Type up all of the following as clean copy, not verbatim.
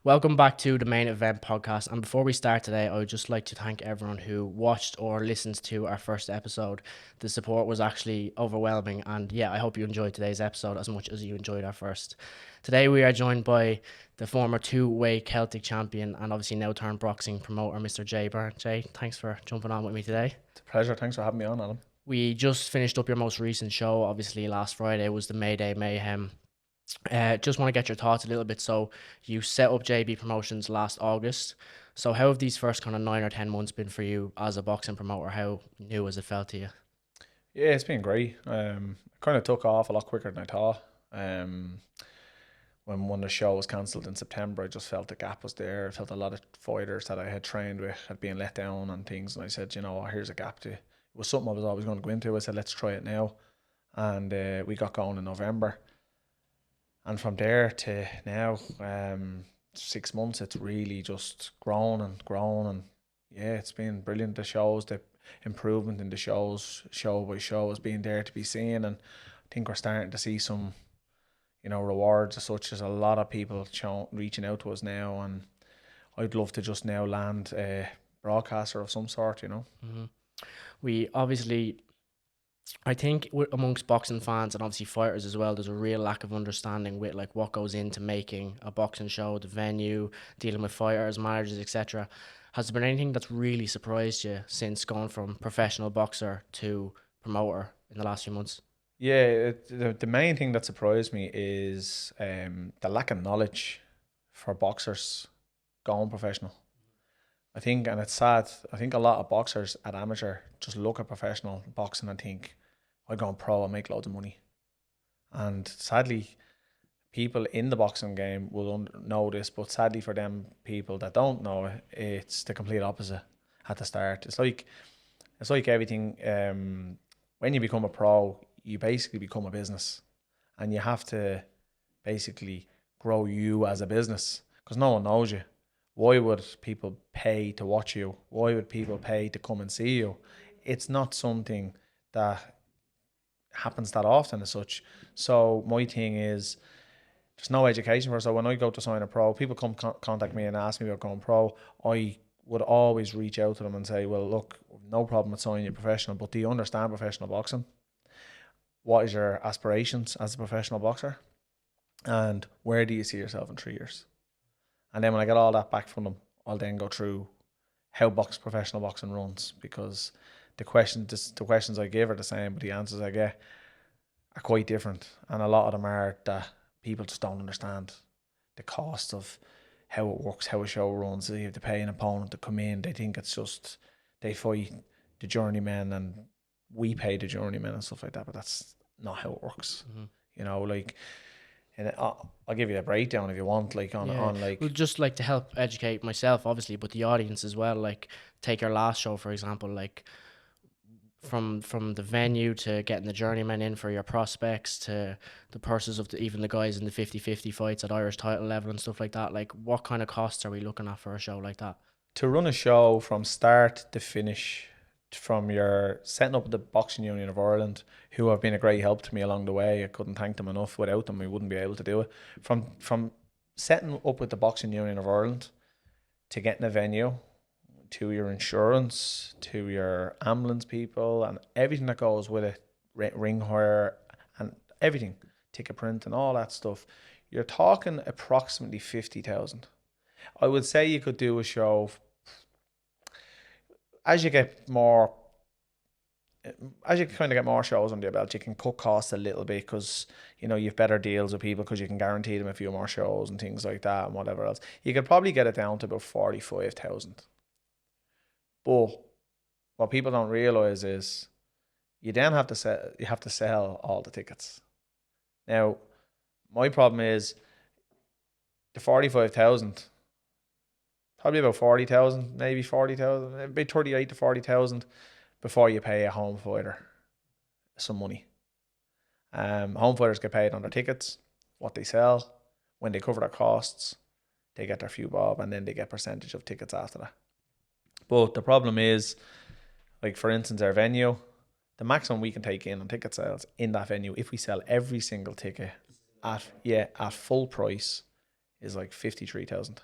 Welcome back to the main event podcast. And before we start today, I would just like to thank everyone who watched or listened to our first episode. The support was actually overwhelming. And yeah, I hope you enjoyed today's episode as much as you enjoyed our first. Today, we are joined by the former two-way Celtic champion and obviously now turned boxing promoter, Mr. Jay Byrne. Jay, thanks for jumping on with me today. It's a pleasure. Thanks for having me on, Adam. We just finished up your most recent show. Obviously, last Friday was the May Day Mayhem. Just want to get your thoughts a little bit. So you set up JB Promotions last August. So how have these first kind of 9 or 10 months been for you as a boxing promoter? How new has it felt to you? Yeah, it's been great. It kind of took off a lot quicker than I thought. When the show was cancelled in September, I just felt the gap was there. I felt a lot of fighters that I had trained with had been let down and things. And I said, you know what, here's a gap to. It was something I was always going to go into. I said, let's try it now. And we got going in November. And from there to now, 6 months, it's really just grown and grown. And yeah, it's been brilliant. The shows, the improvement in the shows, show by show, has been there to be seen. And I think we're starting to see some, rewards as such. As a lot of people reaching out to us now. And I'd love to just now land a broadcaster of some sort. Mm-hmm. We obviously, I think amongst boxing fans and obviously fighters as well, there's a real lack of understanding with like what goes into making a boxing show, the venue, dealing with fighters, managers, etc. Has there been anything that's really surprised you since going from professional boxer to promoter in the last few months? Yeah, the main thing that surprised me is the lack of knowledge for boxers going professional. I think, and it's sad, I think a lot of boxers at amateur just look at professional boxing and think, I'd go pro and make loads of money. And sadly, people in the boxing game will know this, but sadly for them people that don't know it, it's the complete opposite at the start. It's like everything. When you become a pro, you basically become a business, and you have to basically grow you as a business because no one knows you. Why would people pay to watch you? Why would people pay to come and see you? It's not something that happens that often as such. So my thing is, there's no education for it. So when I go to sign a pro, people come contact me and ask me about going pro. I would always reach out to them and say, well, look, no problem with signing you professional, but do you understand professional boxing? What is your aspirations as a professional boxer? And where do you see yourself in 3 years? And then when I get all that back from them, I'll then go through how professional boxing runs, because the questions I give are the same, but the answers I get are quite different. And a lot of them are that people just don't understand the cost of how it works, how a show runs. You have to pay an opponent to come in. They think it's just they fight the journeymen and we pay the journeymen and stuff like that, but that's not how it works. Like, and I'll give you a breakdown if you want, like on like. Well, just like to help educate myself, obviously, but the audience as well. Like, take your last show for example. Like, from the venue to getting the journeyman in for your prospects to the purses of even the guys in the 50-50 fights at Irish title level and stuff like that. Like, what kind of costs are we looking at for a show like that? To run a show from start to finish, from your setting up the Boxing Union of Ireland, who have been a great help to me along the way. I couldn't thank them enough. Without them, we wouldn't be able to do it. From setting up with the Boxing Union of Ireland to getting a venue, to your insurance, to your ambulance people, and everything that goes with it, ring hire, and everything, ticket print, and all that stuff, you're talking approximately 50,000. I would say you could do a show as you get more, as you kind of get more shows under your belt. You can cut costs a little bit because you've better deals with people because you can guarantee them a few more shows and things like that and whatever else. You could probably get it down to about 45,000. But what people don't realize is you then have to sell all the tickets. Now, my problem is the 45,000. Probably about 40,000, maybe 40,000, maybe 38 to 40,000 before you pay a home fighter some money. Home fighters get paid on their tickets, what they sell, when they cover their costs, they get their few bob, and then they get percentage of tickets after that. But the problem is, like for instance, our venue, the maximum we can take in on ticket sales in that venue, if we sell every single ticket at full price, is like 53,000.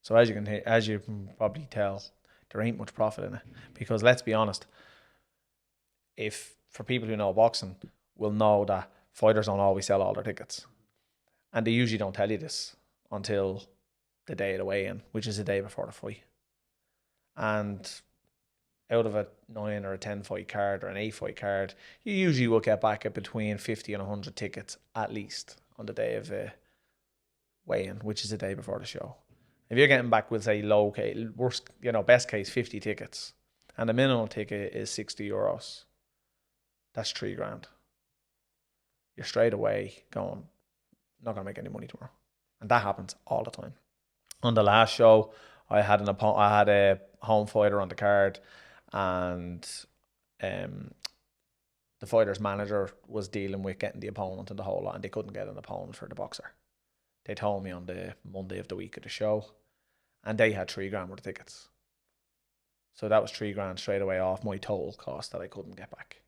So as you can probably tell, there ain't much profit in it, because let's be honest, if for people who know boxing will know that fighters don't always sell all their tickets, and they usually don't tell you this until the day of the weigh-in, which is the day before the fight. And out of a 9 or a 10 fight card or an 8 fight card, you usually will get back at between 50 and 100 tickets at least on the day of weigh-in, which is the day before the show. If you're getting back, we'll say low case, worst, best case 50 tickets, and the minimum ticket is €60, that's $3,000. You're straight away going, not gonna make any money tomorrow, and that happens all the time. On the last show, I had a home fighter on the card, and the fighter's manager was dealing with getting the opponent and the whole lot, and they couldn't get an opponent for the boxer. They told me on the Monday of the week of the show, and they had $3,000 worth of tickets. So that was $3,000 straight away off my total cost that I couldn't get back.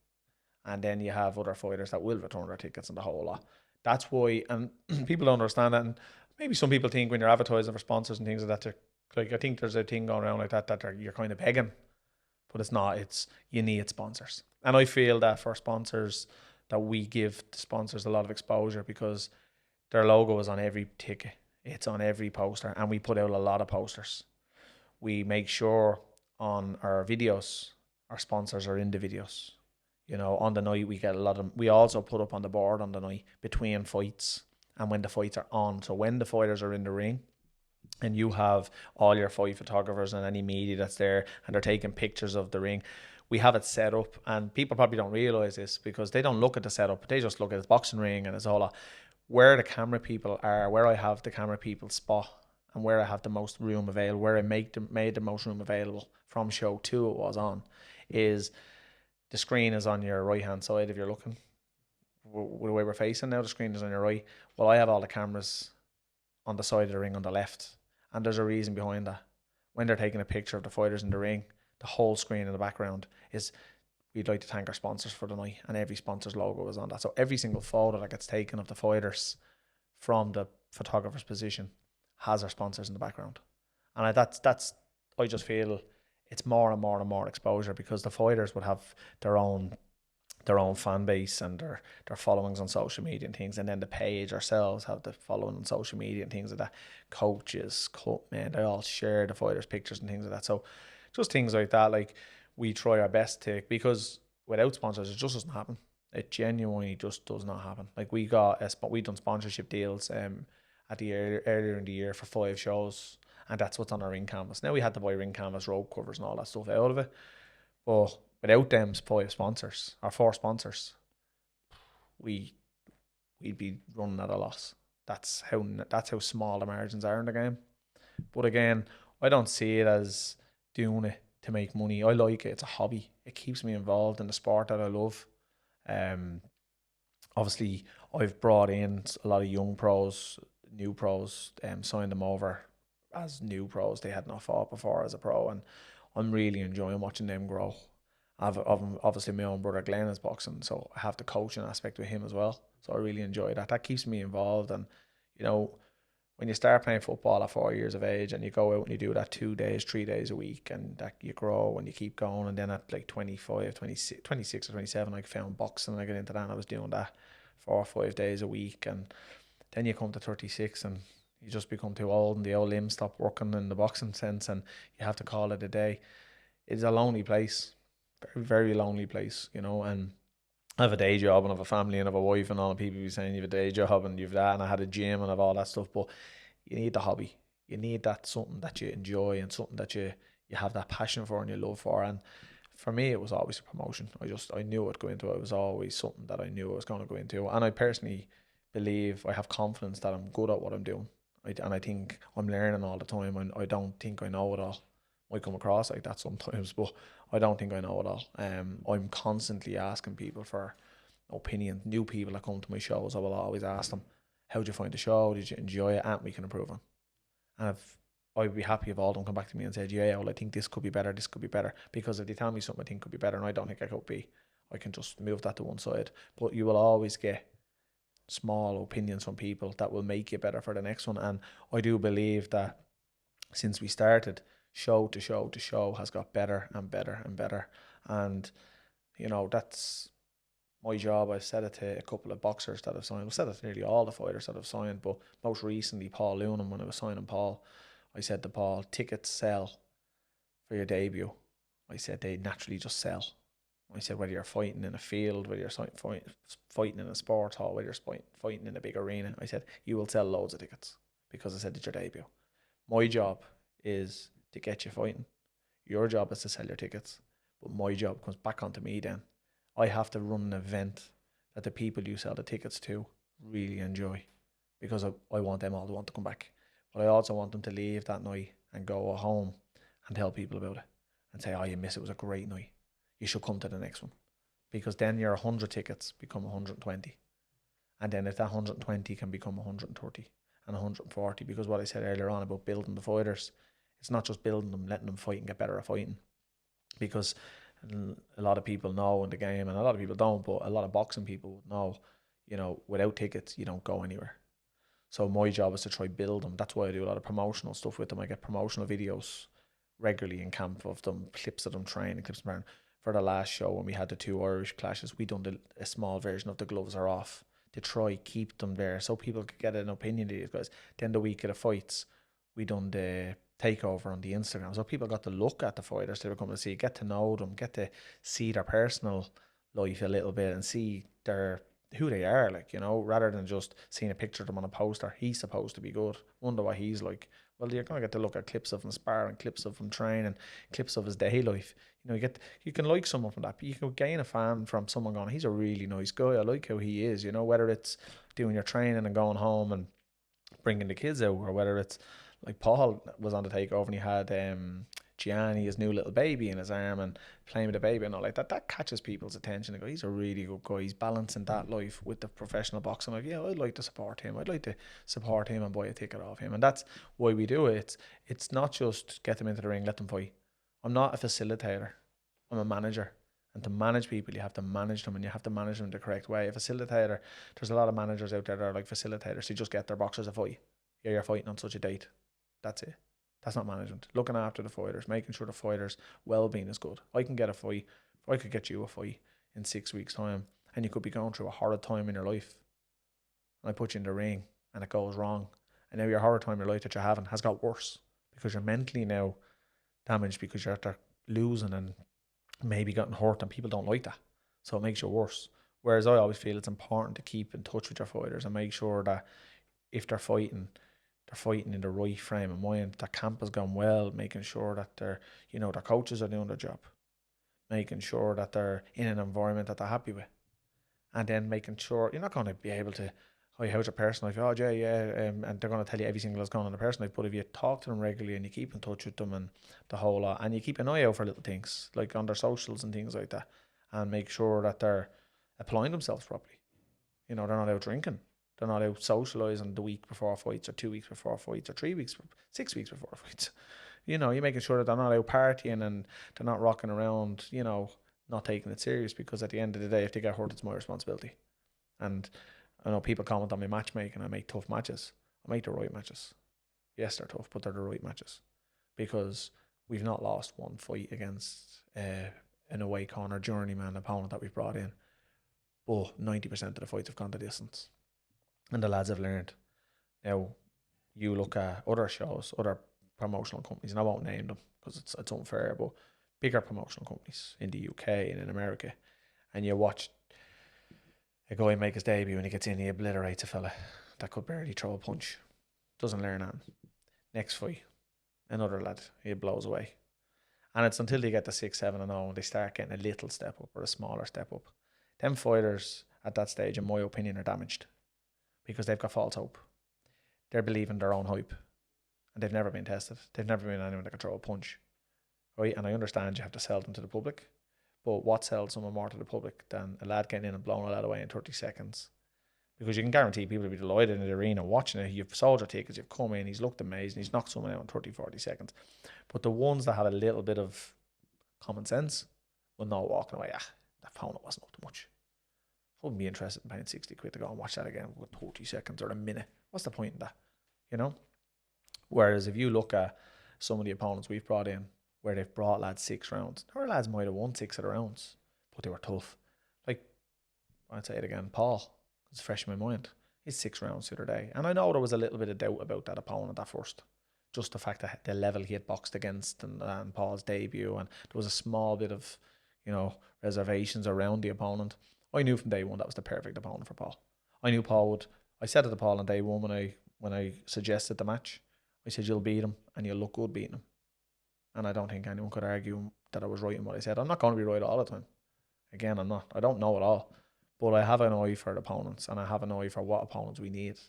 And then you have other fighters that will return their tickets and the whole lot. That's why, and people don't understand that, and maybe some people think when you're advertising for sponsors and things like that, like I think there's a thing going around like that you're kind of begging, but it's not. It's you need sponsors, and I feel that for sponsors that we give the sponsors a lot of exposure, because their logo is on every ticket, it's on every poster, and we put out a lot of posters. We make sure on our videos, our sponsors are in the videos. On the night we get a lot of them. We also put up on the board on the night between fights and when the fights are on. So when the fighters are in the ring and you have all your fight photographers and any media that's there and they're taking pictures of the ring, we have it set up, and people probably don't realize this because they don't look at the setup. They just look at the boxing ring and it's all that. Where the camera people are, where I have the camera people spot, and where I have the most room available, where I made the most room available from show 2 it was on, is the screen is on your right hand side if you're looking. With the way we're facing now, the screen is on your right. Well, I have all the cameras on the side of the ring on the left, and there's a reason behind that. When they're taking a picture of the fighters in the ring, the whole screen in the background is, we'd like to thank our sponsors for the night, and every sponsor's logo is on that. So every single photo that gets taken of the fighters from the photographer's position has our sponsors in the background. And I just feel it's more and more and more exposure, because the fighters would have their own fan base and their followings on social media and things, and then the page ourselves have the following on social media and things like that. Coaches, club men, they all share the fighters' pictures and things like that. So just things like that, like we try our best to, because without sponsors it just doesn't happen. It genuinely just does not happen. Like we done sponsorship deals at the earlier in the year for 5 shows, and that's what's on our ring canvas. Now we had to buy ring canvas, rope covers and all that stuff out of it, but without them 5 sponsors or 4 sponsors, we'd be running at a loss. That's how small the margins are in the game. But again, I don't see it as doing it to make money. I like it. It's a hobby. It keeps me involved in the sport that I love. Obviously, I've brought in a lot of young pros, new pros, signed them over as new pros. They had not fought before as a pro, and I'm really enjoying watching them grow. Obviously my own brother Glenn is boxing, so I have the coaching aspect with him as well. So I really enjoy that. That keeps me involved. And when you start playing football at 4 years of age and you go out and you do that 2 days, 3 days a week, and that you grow and you keep going, and then at like 25, 26 or 27 I found boxing and I got into that, and I was doing that 4 or 5 days a week, and then you come to 36 and you just become too old and the old limbs stop working in the boxing sense and you have to call it a day. It's a lonely place. Very, very lonely place, and I have a day job and I have a family and I have a wife, and all the people be saying you have a day job and you've that, and I had a gym and I have all that stuff, but you need the hobby. You need that something that you enjoy and something that you have that passion for and you love for. And for me, it was always a promotion. I knew I'd go into it. It was always something that I knew I was going to go into, and I personally believe I have confidence that I'm good at what I'm doing. And I think I'm learning all the time, and I don't think I know it all. Might come across like that sometimes, but I don't think I know it all. I'm constantly asking people for opinion. New people that come to my shows, I will always ask them, how'd you find the show? Did you enjoy it? And we can improve on. And I'd be happy if all of them come back to me and said, yeah, well, I think this could be better, because if they tell me something I think could be better and I don't think I could be, I can just move that to one side. But you will always get small opinions from people that will make you better for the next one. And I do believe that since we started, show to show to show, has got better and better and better. And, you know, that's my job. I've said it to a couple of boxers that have signed. I've said it to nearly all the fighters that have signed, but most recently, Paul Lunham, when I was signing Paul, I said to Paul, tickets sell for your debut. I said they naturally just sell. I said whether you're fighting in a field, whether you're fighting in a sports hall, whether you're fighting in a big arena, I said you will sell loads of tickets because I said it's your debut. My job is to get you fighting. Your job is to sell your tickets. But my job comes back onto me then. I have to run an event that the people you sell the tickets to really enjoy, because I want them all to want to come back. But I also want them to leave that night and go home and tell people about it and say, oh, you missed it. It was a great night. You should come to the next one. Because then your 100 tickets become 120. And then if that 120 can become 130 and 140, because what I said earlier on about building the fighters, it's not just building them, letting them fight and get better at fighting. Because a lot of people know in the game, and a lot of people don't, but a lot of boxing people know, you know, without tickets, you don't go anywhere. So my job is to try build them. That's why I do a lot of promotional stuff with them. I get promotional videos regularly in camp of them, clips of them training, clips of them. For the last show when we had the 2 Irish clashes, we done a small version of the gloves are off to try keep them there so people could get an opinion of these guys. Then the week of the fights, we done the takeover on the Instagram, so people got to look at the fighters they were coming to see, get to know them, get to see their personal life a little bit and see their who they are, like, you know, rather than just seeing a picture of them on a poster. He's supposed to be good. Wonder what he's like. Well, you're gonna get to look at clips of him sparring, clips of him training, clips of his day life. You know, you can like someone from that, but you can gain a fan from someone going, he's a really nice guy. I like how he is. You know, whether it's doing your training and going home and bringing the kids out, or whether it's like Paul was on the takeover and he had Gianni, his new little baby, in his arm and playing with the baby and all like that. That catches people's attention. They go, he's a really good guy. He's balancing that life with the professional boxing. Like, yeah, I'd like to support him. I'd like to support him and buy a ticket off him. And that's why we do it. It's not just get them into the ring, let them fight. I'm not a facilitator. I'm a manager. And to manage people, you have to manage them, and you have to manage them the correct way. A facilitator, there's a lot of managers out there that are like facilitators. They just get their boxers to fight. Yeah, you're fighting on such a date. That's it. That's not management. Looking after the fighters, making sure the fighters' well-being is good. I can get a fight. If I could get you a fight in 6 weeks' time, and you could be going through a horrid time in your life, and I put you in the ring, and it goes wrong, and now your horrid time in your life that you're having has got worse because you're mentally now damaged because you're after losing and maybe getting hurt, and people don't like that. So it makes you worse. Whereas I always feel it's important to keep in touch with your fighters and make sure that if they're fighting in the right frame of mind. Their camp has gone well, making sure that their coaches are doing their job, making sure that they're in an environment that they're happy with, and then making sure you're not going to be able to, oh, how's your personal life? Oh, Jay, yeah, and they're going to tell you every single that's going on in their personal life. But if you talk to them regularly and you keep in touch with them and the whole lot, and you keep an eye out for little things like on their socials and things like that, and make sure that they're applying themselves properly. You know, they're not out drinking. They're not out socialising the week before fights or 2 weeks before fights or 3 weeks, 6 weeks before fights. You know, you're making sure that they're not out partying and they're not rocking around, you know, not taking it serious, because at the end of the day, if they get hurt, it's my responsibility. And I know people comment on my matchmaking. I make tough matches. I make the right matches. Yes, they're tough, but they're the right matches, because we've not lost one fight against an away corner journeyman opponent that we've brought in. But 90% of the fights have gone the distance. And the lads have learned. Now, you look at other shows, other promotional companies, and I won't name them because it's unfair, but bigger promotional companies in the UK and in America, and you watch a guy make his debut and he gets in, he obliterates a fella that could barely throw a punch, doesn't learn on. Next fight, another lad, he blows away. And it's until they get to 6-7-0 and they start getting a little step up or a smaller step up. Them fighters at that stage, in my opinion, are damaged, because they've got false hope. They're believing their own hype, and they've never been tested. They've never been anyone that can throw a punch, right? And I understand you have to sell them to the public, but what sells someone more to the public than a lad getting in and blowing a lad away in 30 seconds? Because you can guarantee people will be delighted in the arena watching it. You've sold your tickets, you've come in, he's looked amazing, he's knocked someone out in 30, 40 seconds. But the ones that have a little bit of common sense will not walking away, that opponent wasn't up to much. I wouldn't be interested in paying 60 quid to go and watch that again with 30 seconds or a minute. What's the point in that? You know? Whereas if you look at some of the opponents we've brought in, where they've brought lads 6 rounds. Our lads might have won 6 of the rounds, but they were tough. Like, I'd say it again, Paul, it's fresh in my mind. He's 6 rounds the other day. And I know there was a little bit of doubt about that opponent at first. Just the fact that the level he had boxed against and Paul's debut, and there was a small bit of, reservations around the opponent. I knew from day one that was the perfect opponent for Paul. I knew Paul would. I said it to Paul on day one when I suggested the match. I said, you'll beat him and you'll look good beating him. And I don't think anyone could argue that I was right in what I said. I'm not going to be right all the time. Again, I'm not. I don't know it all. But I have an eye for the opponents, and I have an eye for what opponents we need.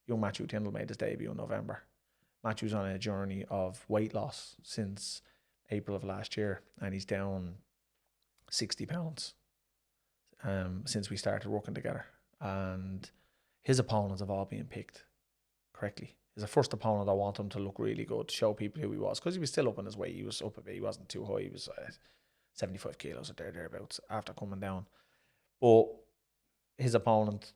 Young Matthew Tyndall made his debut in November. Matthew's on a journey of weight loss since April of last year, and he's down 60 pounds since we started working together. And his opponents have all been picked correctly. He's the first opponent I want him to look really good, to show people who he was, because he was still up in his weight. He was up a bit. He wasn't too high. He was 75 kilos or thereabouts after coming down. But his opponent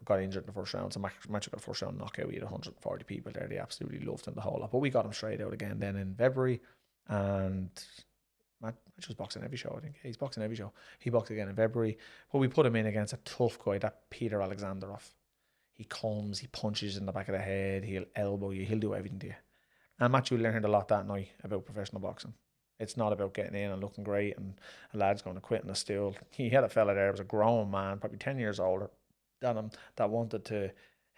got injured in the first round. So Matthew got a first round knockout. We had 140 people there. They absolutely loved him the whole lot. But we got him straight out again then in February. And Matthew was boxing every show, I think. He's boxing every show. He boxed again in February. But we put him in against a tough guy, that Peter Alexanderov. He comes, he punches in the back of the head, he'll elbow you, he'll do everything to you. And Matthew learned a lot that night about professional boxing. It's not about getting in and looking great and a lad's going to quit in a stool. He had a fella there, was a grown man, probably 10 years older than him, that wanted to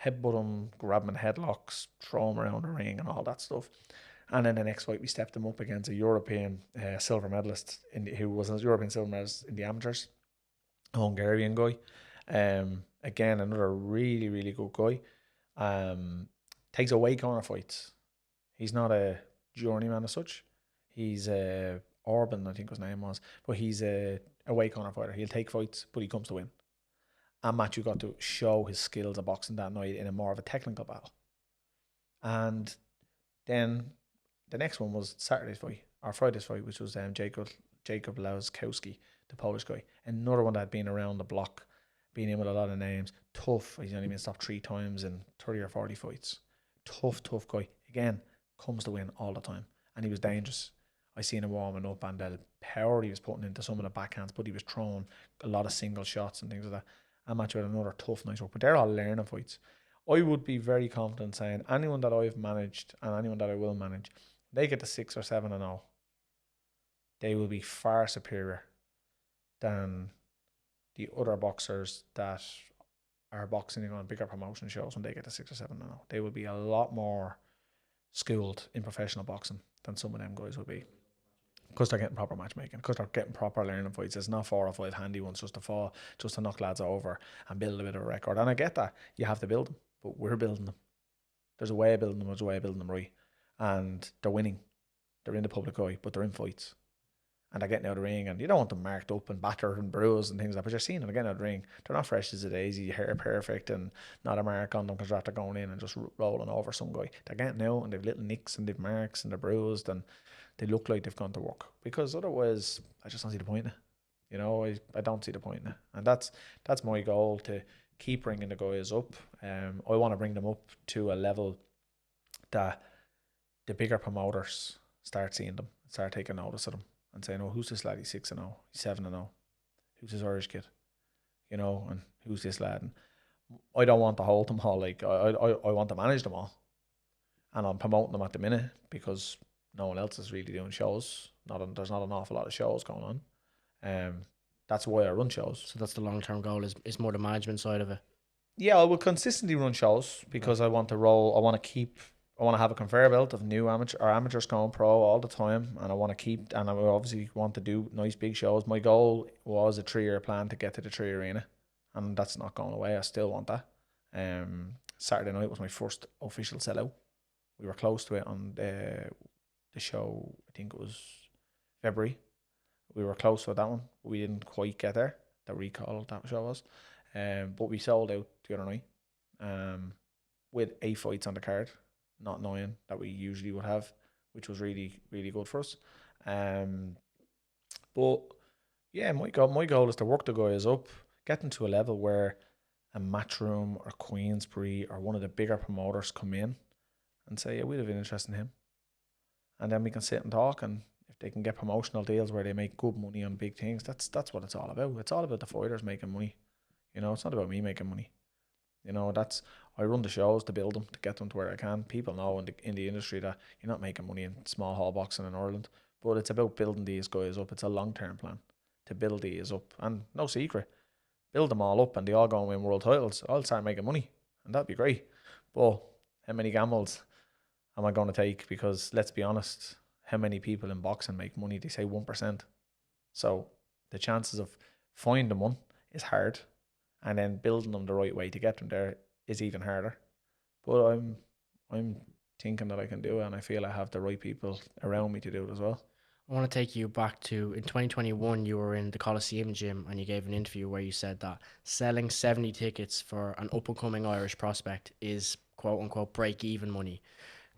headbutt him, grab him in headlocks, throw him around the ring and all that stuff. And then the next fight, we stepped him up against a European silver medalist who was a European silver medalist in the amateurs, a Hungarian guy. Again, another really, really good guy. Takes away corner fights. He's not a journeyman as such. He's Orban, I think his name was, but he's a away corner fighter. He'll take fights, but he comes to win. And Matthew got to show his skills of boxing that night in a more of a technical battle. And then the next one was Saturday's fight, or Friday's fight, which was Jacob Laskowski, the Polish guy. Another one that had been around the block, been in with a lot of names. Tough. He's only been stopped 3 times in 30 or 40 fights. Tough guy. Again, comes to win all the time. And he was dangerous. I seen him warming up, and the power he was putting into some of the backhands, but he was throwing a lot of single shots and things like that. And Matthew had another tough nice work. But they're all learning fights. I would be very confident saying anyone that I've managed and anyone that I will manage, they get to 6 or 7-0. They will be far superior than the other boxers that are boxing on bigger promotion shows when they get to 6 or 7-0. They will be a lot more schooled in professional boxing than some of them guys will be, because they're getting proper matchmaking, because they're getting proper learning fights. It's not 4 or 5 handy ones just to knock lads over and build a bit of a record. And I get that you have to build them, but we're building them. There's a way of building them. There's a way of building them right, and they're winning. They're in the public eye, but they're in fights. And they're getting out of the ring, and you don't want them marked up and battered and bruised and things like that, but you're seeing them getting out of the ring. They're not fresh as a daisy, hair perfect, and not a mark on them because they're after going in and just rolling over some guy. They're getting out, and they've little nicks, and they've marks, and they're bruised, and they look like they've gone to work. Because otherwise, I just don't see the point in it. I don't see the point in it. And that's my goal, to keep bringing the guys up. I want to bring them up to a level that the bigger promoters start seeing them, start taking notice of them, and saying, "Oh, who's this lad? He's 6-0, he's 7-0. Who's this Irish kid? And who's this lad?" And I don't want to hold them all. Like I want to manage them all, and I'm promoting them at the minute because no one else is really doing shows. There's not an awful lot of shows going on. That's why I run shows. So that's the long-term goal, is more the management side of it. Yeah, I will consistently run shows because I want to roll. I want to have a conveyor belt of new amateurs going pro all the time, and I want to keep, and I will obviously want to do nice big shows. My goal was a 3-year plan to get to the 3 Arena, and that's not going away. I still want that. Saturday night was my first official sellout. We were close to it on the show. I think it was February. We were close to that one. We didn't quite get there. The recall that show was, but we sold out the other night. With 8 fights on the card, not 9 that we usually would have, which was really, really good for us. But yeah, my goal is to work the guys up, get them to a level where a Matchroom or Queensbury or one of the bigger promoters come in and say, "Yeah, we'd have an interest in him." and then we can sit and talk. And if they can get promotional deals where they make good money on big things, that's what it's all about. It's all about the fighters making money. You know, it's not about me making money. You know, I run the shows to build them, to get them to where I can. People know in the industry that you're not making money in small hall boxing in Ireland, but it's about building these guys up. It's a long-term plan to build these up, and no secret, build them all up, and they all go and win world titles. I'll start making money, and that'd be great. But how many gambles am I going to take? Because let's be honest, how many people in boxing make money? They say 1%. So the chances of finding one is hard, and then building them the right way to get them there is even harder. But I'm thinking that I can do it, and I feel I have the right people around me to do it as well. I want to take you back to in 2021, you were in the Coliseum gym and you gave an interview where you said that selling 70 tickets for an up and coming Irish prospect is quote unquote break even money.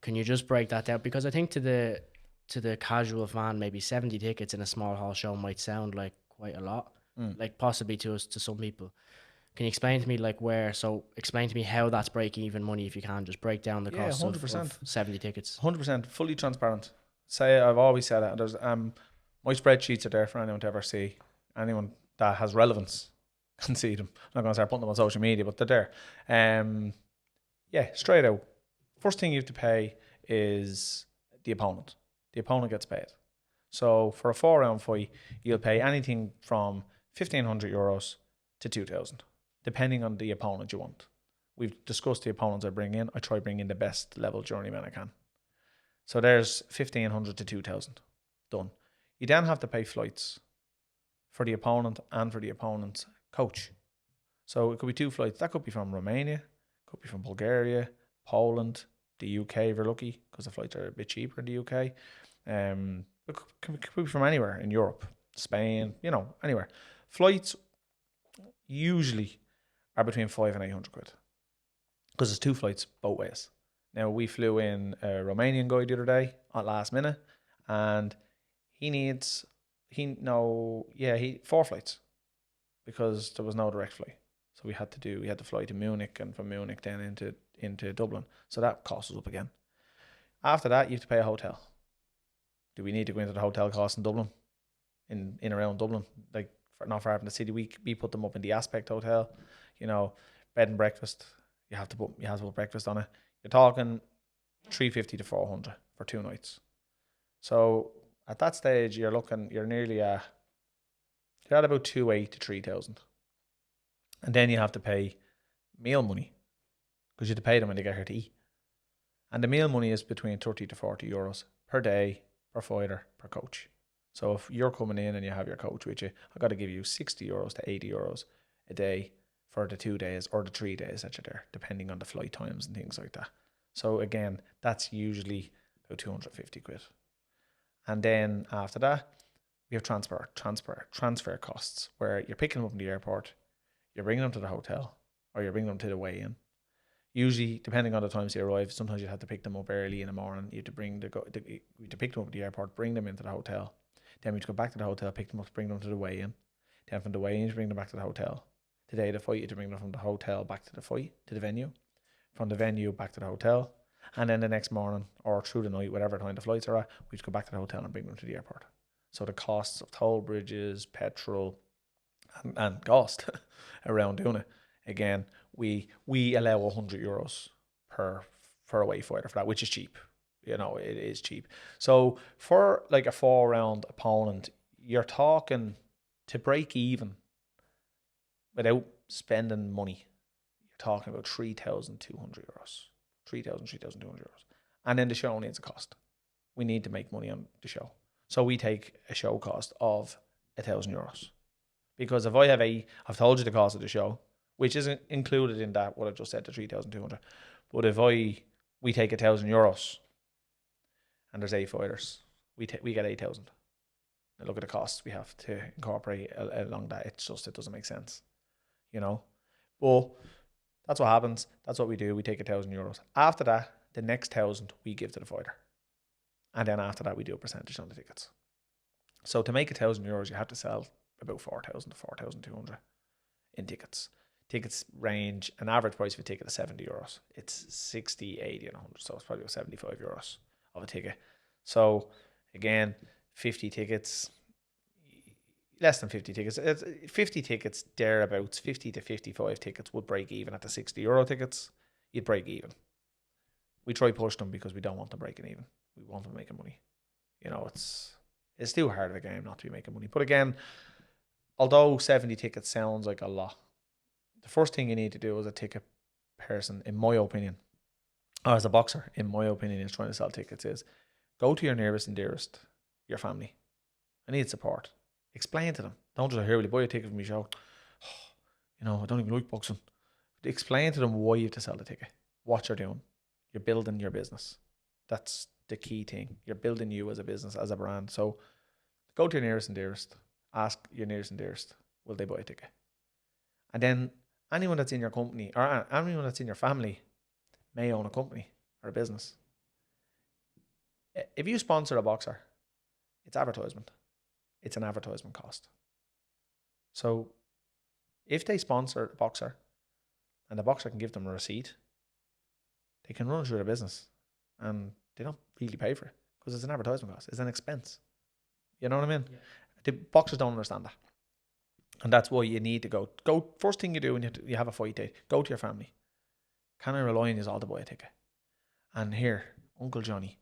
Can you just break that down? Because I think to the casual fan, maybe 70 tickets in a small hall show might sound like quite a lot, like possibly to us, to some people. Can you explain to me explain to me how that's break even money, if you can, just break down the cost of 70 tickets. 100%, fully transparent. I've always said it. There's my spreadsheets are there for anyone to ever see. Anyone that has relevance can see them. I'm not going to start putting them on social media, but they're there. Yeah, straight out. First thing you have to pay is the opponent. The opponent gets paid. So for a 4-round fight, you'll pay anything from €1,500 to 2,000, depending on the opponent you want. We've discussed the opponents I bring in. I try to bring in the best level journeyman I can. So there's 1,500 to 2,000 done. You then have to pay flights for the opponent and for the opponent's coach. So it could be 2 flights. That could be from Romania, could be from Bulgaria, Poland, the UK if you're lucky, because the flights are a bit cheaper in the UK. It could be from anywhere in Europe, Spain, anywhere. Flights usually are between 5 and 800 quid, because there's 2 flights both ways. Now, we flew in a Romanian guy the other day at last minute, and he 4 flights, because there was no direct flight. So we had to fly to Munich, and from Munich then into Dublin. So that cost us up again. After that, you have to pay a hotel. Do we need to go into the hotel cost in Dublin? In around Dublin, like not far from the city. We put them up in the Aspect Hotel, bed and breakfast. You have to put breakfast on it. You're talking 350 to 400 for 2 nights. So at that stage, you're at about 2,800 to 3,000. And then you have to pay meal money, because you have to pay them when they get here to eat. And the meal money is between 30 to 40 euros per day, per fighter, per coach. So if you're coming in and you have your coach with you, I've got to give you 60 euros to 80 euros a day for the 2 days or the 3 days that you're there, depending on the flight times and things like that. So again, that's usually about 250 quid. And then after that, we have transfer costs, where you're picking them up in the airport, you're bringing them to the hotel, or you're bringing them to the weigh-in. Usually, depending on the times they arrive, sometimes you have to pick them up early in the morning. You have to pick them up at the airport, bring them into the hotel. Then we have to go back to the hotel, pick them up, bring them to the weigh-in. Then from the weigh-in, you bring them back to the hotel. The day of the fight, you have to bring them from the hotel back to the fight, to the venue. From the venue back to the hotel. And then the next morning, or through the night, whatever time the flights are at, we have to go back to the hotel and bring them to the airport. So the costs of toll bridges, petrol, and cost around doing it. Again, we allow €100 per away fighter for that, which is cheap. It is cheap. So for like a 4-round opponent, you're talking to break even without spending money. You're talking about €3,200, €3,200. And then the show needs a cost. We need to make money on the show. So we take a show cost of €1,000. Because if I've told you the cost of the show, which isn't included in that, what I just said, the 3,200. But if we take €1,000 and there's 8 fighters, we get 8,000. Now look at the costs we have to incorporate along that. It doesn't make sense, But that's what happens. That's what we do. We take €1,000. After that, the next 1,000 we give to the fighter, and then after that we do a percentage on the tickets. So to make €1,000, you have to sell about 4,000 to 4,200 in tickets. Tickets range, an average price of a ticket is €70. It's 60, 80 and 100, so it's probably €75 of a ticket. So again, 50 tickets, less than 50 tickets. It's 50 tickets thereabouts. 50 to 55 tickets would break even. At the €60 tickets, you'd break even. We try push them because we don't want them breaking even. We want them making money. You know, it's too hard of a game not to be making money. But again, although 70 tickets sounds like a lot, the first thing you need to do as a ticket person, in my opinion, or as a boxer, in my opinion, is trying to sell tickets, is go to your nearest and dearest, your family. I need support. Explain to them. Don't just hear, will you buy a ticket from me show? You know, I don't even like boxing. Explain to them why you have to sell the ticket, what you're doing. You're building your business. That's the key thing. You're building you as a business, as a brand. So go to your nearest and dearest. Ask your nearest and dearest, will they buy a ticket? And then anyone that's in your company or anyone that's in your family may own a company or a business. If you sponsor a boxer, it's advertisement. It's an advertisement cost. So if they sponsor a boxer and the boxer can give them a receipt, they can run through their business and they don't really pay for it because it's an advertisement cost. It's an expense. You know what I mean? Yeah. The boxers don't understand that. And that's why you need to go. First thing you do when you have a fight date, go to your family. Can I rely on you all to buy a ticket? And here, Uncle Johnny,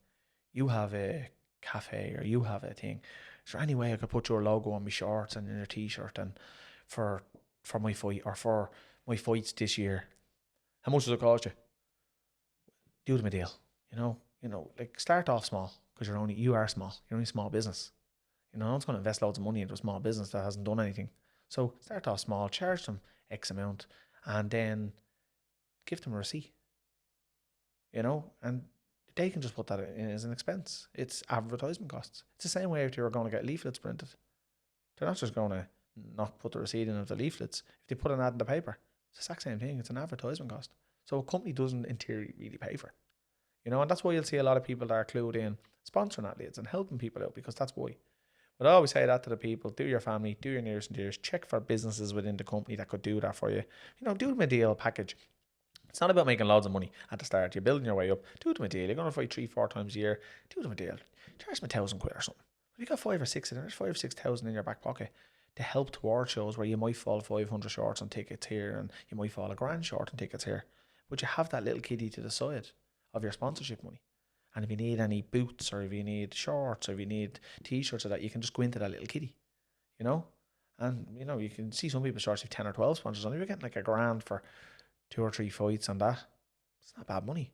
you have a cafe or you have a thing. Is there any way I could put your logo on my shorts and in your t-shirt and for my fight or for my fights this year? How much does it cost you? Do them a deal. You know, like start off small because you are small. You're only a small business. You know, no one's going to invest loads of money into a small business that hasn't done anything. So start off small, charge them X amount, and then give them a receipt. You know, and they can just put that in as an expense. It's advertisement costs. It's the same way if you were going to get leaflets printed. They're not just going to not put the receipt in of the leaflets. If they put an ad in the paper, it's the exact same thing. It's an advertisement cost. So a company doesn't in theory really pay for it. You know, and that's why you'll see a lot of people that are clued in sponsoring athletes and helping people out because that's why. But I always say that to the people, do your family, do your nearest and dearest, check for businesses within the company that could do that for you. You know, do them a deal package. It's not about making loads of money at the start. You're building your way up. Do them a deal. You're going to fight 3-4 times a year. Do them a deal. Charge them £1,000 or something. But you got 5 or 6 in there. There's 5 or 6,000 in your back pocket to help towards shows where you might fall 500 shorts on tickets here and you might fall £1,000 short on tickets here. But you have that little kiddie to the side of your sponsorship money. And if you need any boots or if you need shorts or if you need t-shirts or that, you can just go into that little kiddie, you know? And, you know, you can see some people charge 10 or 12 sponsors on it. You're getting like £1,000 for 2 or 3 fights on that. It's not bad money,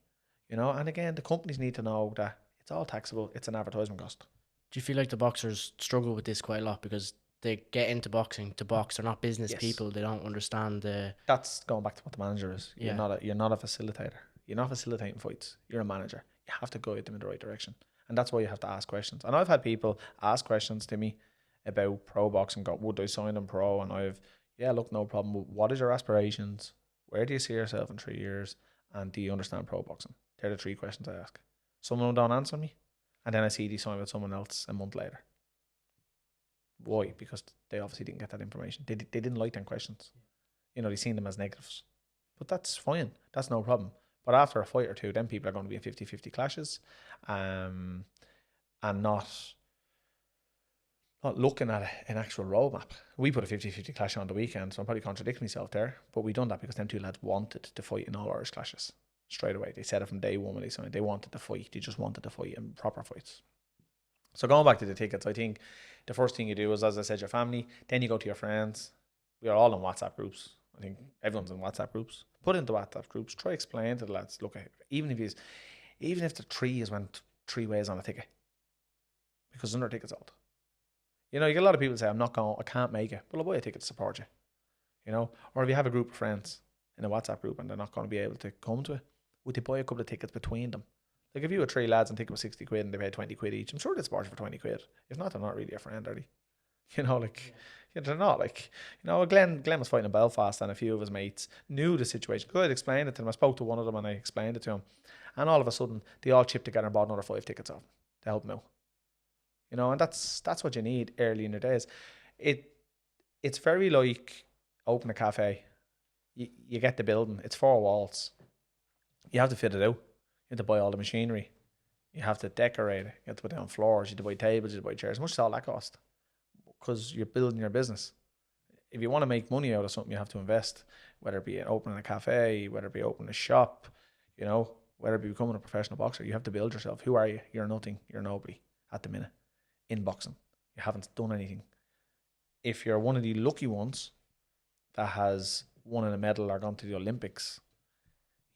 you know? And again, the companies need to know that it's all taxable. It's an advertisement cost. Do you feel like the boxers struggle with this quite a lot because they get into boxing to box? They're not business people. They don't understand the... That's going back to what the manager is. Yeah. You're not a facilitator. You're not facilitating fights. You're a manager. You have to guide them in the right direction. And that's why you have to ask questions. And I've had people ask questions to me about pro boxing, go, would I sign in pro? And look, no problem. What is your aspirations? Where do you see yourself in 3 years? And do you understand pro boxing? They're the 3 questions I ask. Some of them don't answer me. And then I see they sign with someone else a month later. Why? Because they obviously didn't get that information. They didn't like them questions. You know, they seen them as negatives. But that's fine. That's no problem. But after a fight or two, then people are going to be in 50-50 clashes and not looking at an actual roadmap. We put a 50-50 clash on the weekend, so I'm probably contradicting myself there. But we done that because them 2 lads wanted to fight in all Irish clashes straight away. They said it from day one when they signed. They wanted to fight. They just wanted to fight in proper fights. So going back to the tickets, I think the first thing you do is, as I said, your family. Then you go to your friends. We are all in WhatsApp groups. I think everyone's in WhatsApp groups. Put into WhatsApp groups. Try explain to the lads. Look, even if the 3 has went 3 ways on a ticket, because another ticket's sold. You know, you get a lot of people say, I can't make it. Well, I'll buy a ticket to support you. You know, or if you have a group of friends in a WhatsApp group and they're not going to be able to come to it, would they buy a couple of tickets between them? Like if you had 3 lads and ticket was 60 quid and they paid 20 quid each, I'm sure they'd support you for 20 quid. If not, they're not really a friend, are they? You know, like, they're not like, you know, Glenn was fighting in Belfast and a few of his mates knew the situation. Good, explained it to them. I spoke to one of them and I explained it to him. And all of a sudden, they all chipped together and bought another 5 tickets off him to help him out. You know, and that's what you need early in your days. It's very like open a cafe. You get the building. It's 4 walls. You have to fit it out. You have to buy all the machinery. You have to decorate it. You have to put down floors. You have to buy tables. You have to buy chairs. How much does all that cost? Because you're building your business. If you want to make money out of something, you have to invest. Whether it be opening a cafe, whether it be opening a shop, whether it be becoming a professional boxer, you have to build yourself. Who are you? You're nothing. You're nobody at the minute in boxing. You haven't done anything. If you're one of the lucky ones that has won a medal or gone to the Olympics,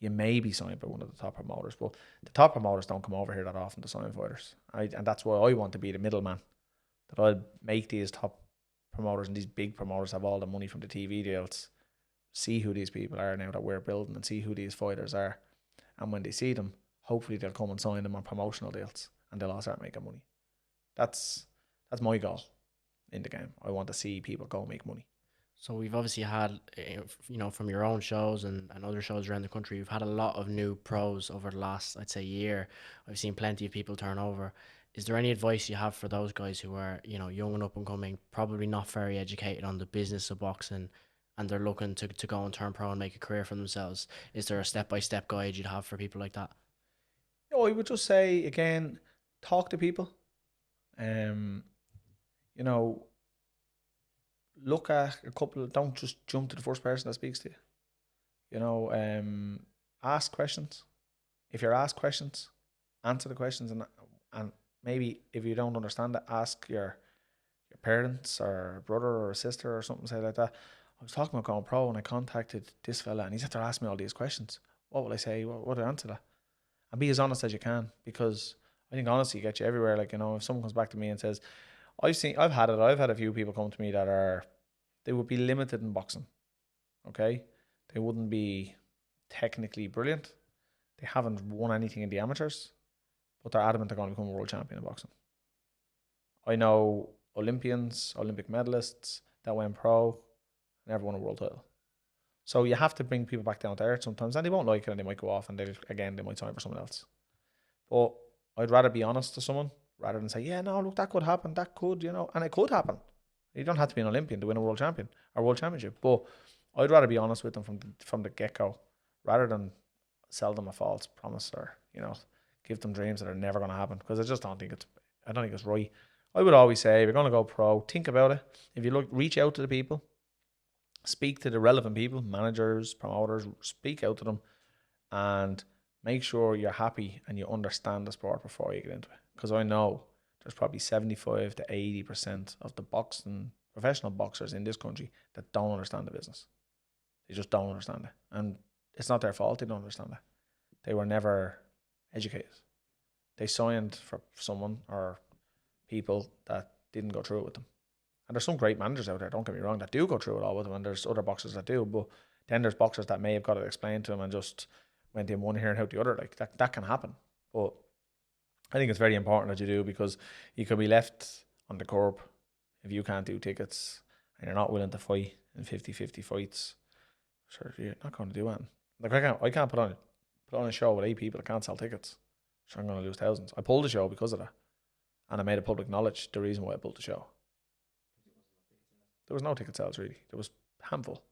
you may be signed by one of the top promoters, but the top promoters don't come over here that often to sign fighters. And that's why I want to be the middleman, that I'll make these top promoters and these big promoters have all the money from the TV deals, see who these people are now that we're building and see who these fighters are. And when they see them, hopefully they'll come and sign them on promotional deals and they'll all start making money. That's my goal in the game. I want to see people go make money. So we've obviously had, from your own shows and other shows around the country, we've had a lot of new pros over the last, I'd say, year. I've seen plenty of people turn over. Is there any advice you have for those guys who are, young and up and coming, probably not very educated on the business of boxing, and they're looking to go and turn pro and make a career for themselves? Is there a step-by-step guide you'd have for people like that? I would just say, again, talk to people. Look at a couple. Don't just jump to the first person that speaks to you. Ask questions. If you're asked questions, answer the questions, and maybe if you don't understand it, ask your parents or a brother or a sister or something, say like that. I was talking about going pro and I contacted this fella and he's had to ask me all these questions. What will I say? What do I answer that? And be as honest as you can, because I think honesty gets you everywhere. Like, if someone comes back to me and says, I've had a few people come to me that they would be limited in boxing. Okay. They wouldn't be technically brilliant. They haven't won anything in the amateurs, but they're adamant they're going to become a world champion in boxing. I know Olympians, Olympic medalists that went pro, never won a world title. So you have to bring people back down to earth sometimes, and they won't like it and they might go off and they might sign for someone else. But I'd rather be honest to someone rather than say, yeah, no, look, that could happen, and it could happen. You don't have to be an Olympian to win a world champion or world championship, but I'd rather be honest with them from the get-go rather than sell them a false promise or, give them dreams that are never going to happen, because I don't think it's right. I would always say, if you're going to go pro, think about it. If you reach out to the people, speak to the relevant people, managers, promoters, speak out to them and make sure you're happy and you understand the sport before you get into it. Because I know there's probably 75 to 80% of the professional boxers in this country that don't understand the business. They just don't understand it. And it's not their fault they don't understand it. They were never educated. They signed for someone or people that didn't go through it with them. And there's some great managers out there, don't get me wrong, that do go through it all with them, and there's other boxers that do, but then there's boxers that may have got it explained to them and just went in one ear and out the other. Like, that can happen. But I think it's very important that you do, because you could be left on the curb if you can't do tickets and you're not willing to fight in 50-50 fights. Sure, you're not going to do anything. Like, I can't put on a show with 8 people that can't sell tickets. So I'm going to lose thousands. I pulled the show because of that. And I made it public knowledge the reason why I pulled the show. There was no ticket sales, really. There was a handful.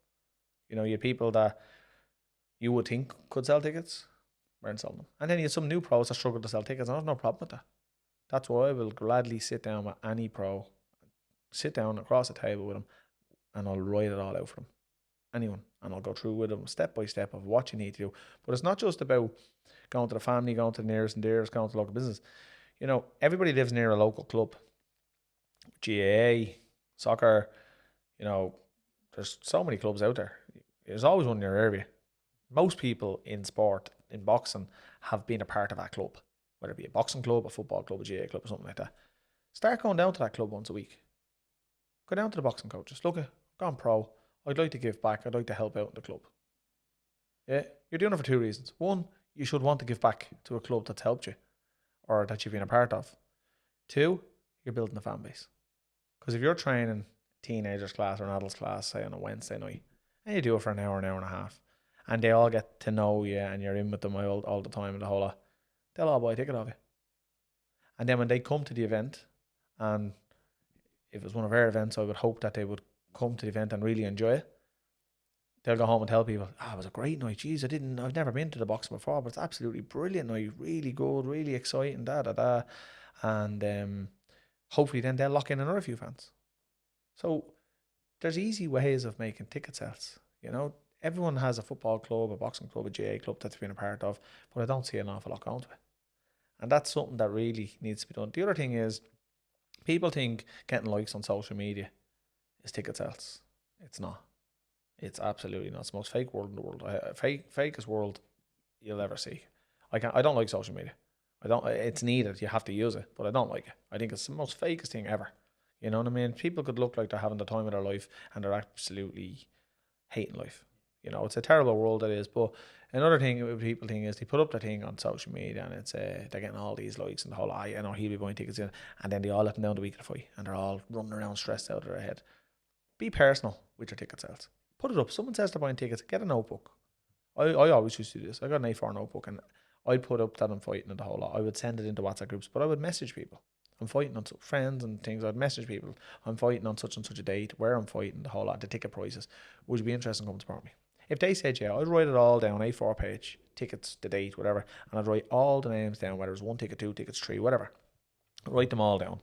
You had people that you would think could sell tickets, weren't selling them. And then you had some new pros that struggled to sell tickets, and I have no problem with that. That's why I will gladly sit down with any pro, sit down across the table with them, and I'll write it all out for them. Anyone. And I'll go through with them step by step of what you need to do. But it's not just about going to the family, going to the nearest and dearest, going to local business. Everybody lives near a local club. GAA, soccer, there's so many clubs out there. There's always one in your area. Most people in sport, in boxing, have been a part of that club, whether it be a boxing club, a football club, a GAA club, or something like that. Start going down to that club once a week. Go down to the boxing coaches. Look, I've gone pro. I'd like to give back. I'd like to help out in the club. Yeah, you're doing it for 2 reasons. One, you should want to give back to a club that's helped you or that you've been a part of. 2, you're building a fan base. Because if you're training a teenagers class or an adults class, say on a Wednesday night, and you do it for an hour and a half, and they all get to know you and you're in with them all the time and the whole lot, they'll all buy a ticket off you. And then when they come to the event, and if it was one of our events, I would hope that they would come to the event and really enjoy it, they'll go home and tell people, it was a great night. Jeez, I've never been to the boxing before, but it's absolutely brilliant night, really good, really exciting, da da da. And hopefully then they'll lock in another few fans. So there's easy ways of making ticket sales. You know, everyone has a football club, a boxing club, a GA club that's been a part of, but I don't see an awful lot going to it. And that's something that really needs to be done. The other thing is, people think getting likes on social media is ticket sales. It's not. It's absolutely not. It's the most fake world in the world. Fakest world you'll ever see. I don't like social media. It's needed. You have to use it, but I don't like it. I think it's the most fakest thing ever. You know what I mean? People could look like they're having the time of their life and they're absolutely hating life. You know, it's a terrible world it is. But another thing people think is they put up their thing on social media and it's they're getting all these likes and the whole, he'll be buying tickets in, and then they all let them down the week of the fight and they're all running around stressed out of their head. Be personal with your ticket sales. Put it up. Someone says they're buying tickets, get a notebook. I always used to do this. I got an A4 notebook and I'd put up that I'm fighting and the whole lot. I would send it into WhatsApp groups, but I would message people. I'm fighting on friends and things. I'd message people. I'm fighting on such and such a date, where I'm fighting, the whole lot, the ticket prices. Would you be interested in coming to support me? If they said yeah, I'd write it all down, A4 page, tickets, the date, whatever, and I'd write all the names down, whether it was 1 ticket, 2 tickets, 3, whatever. I'd write them all down.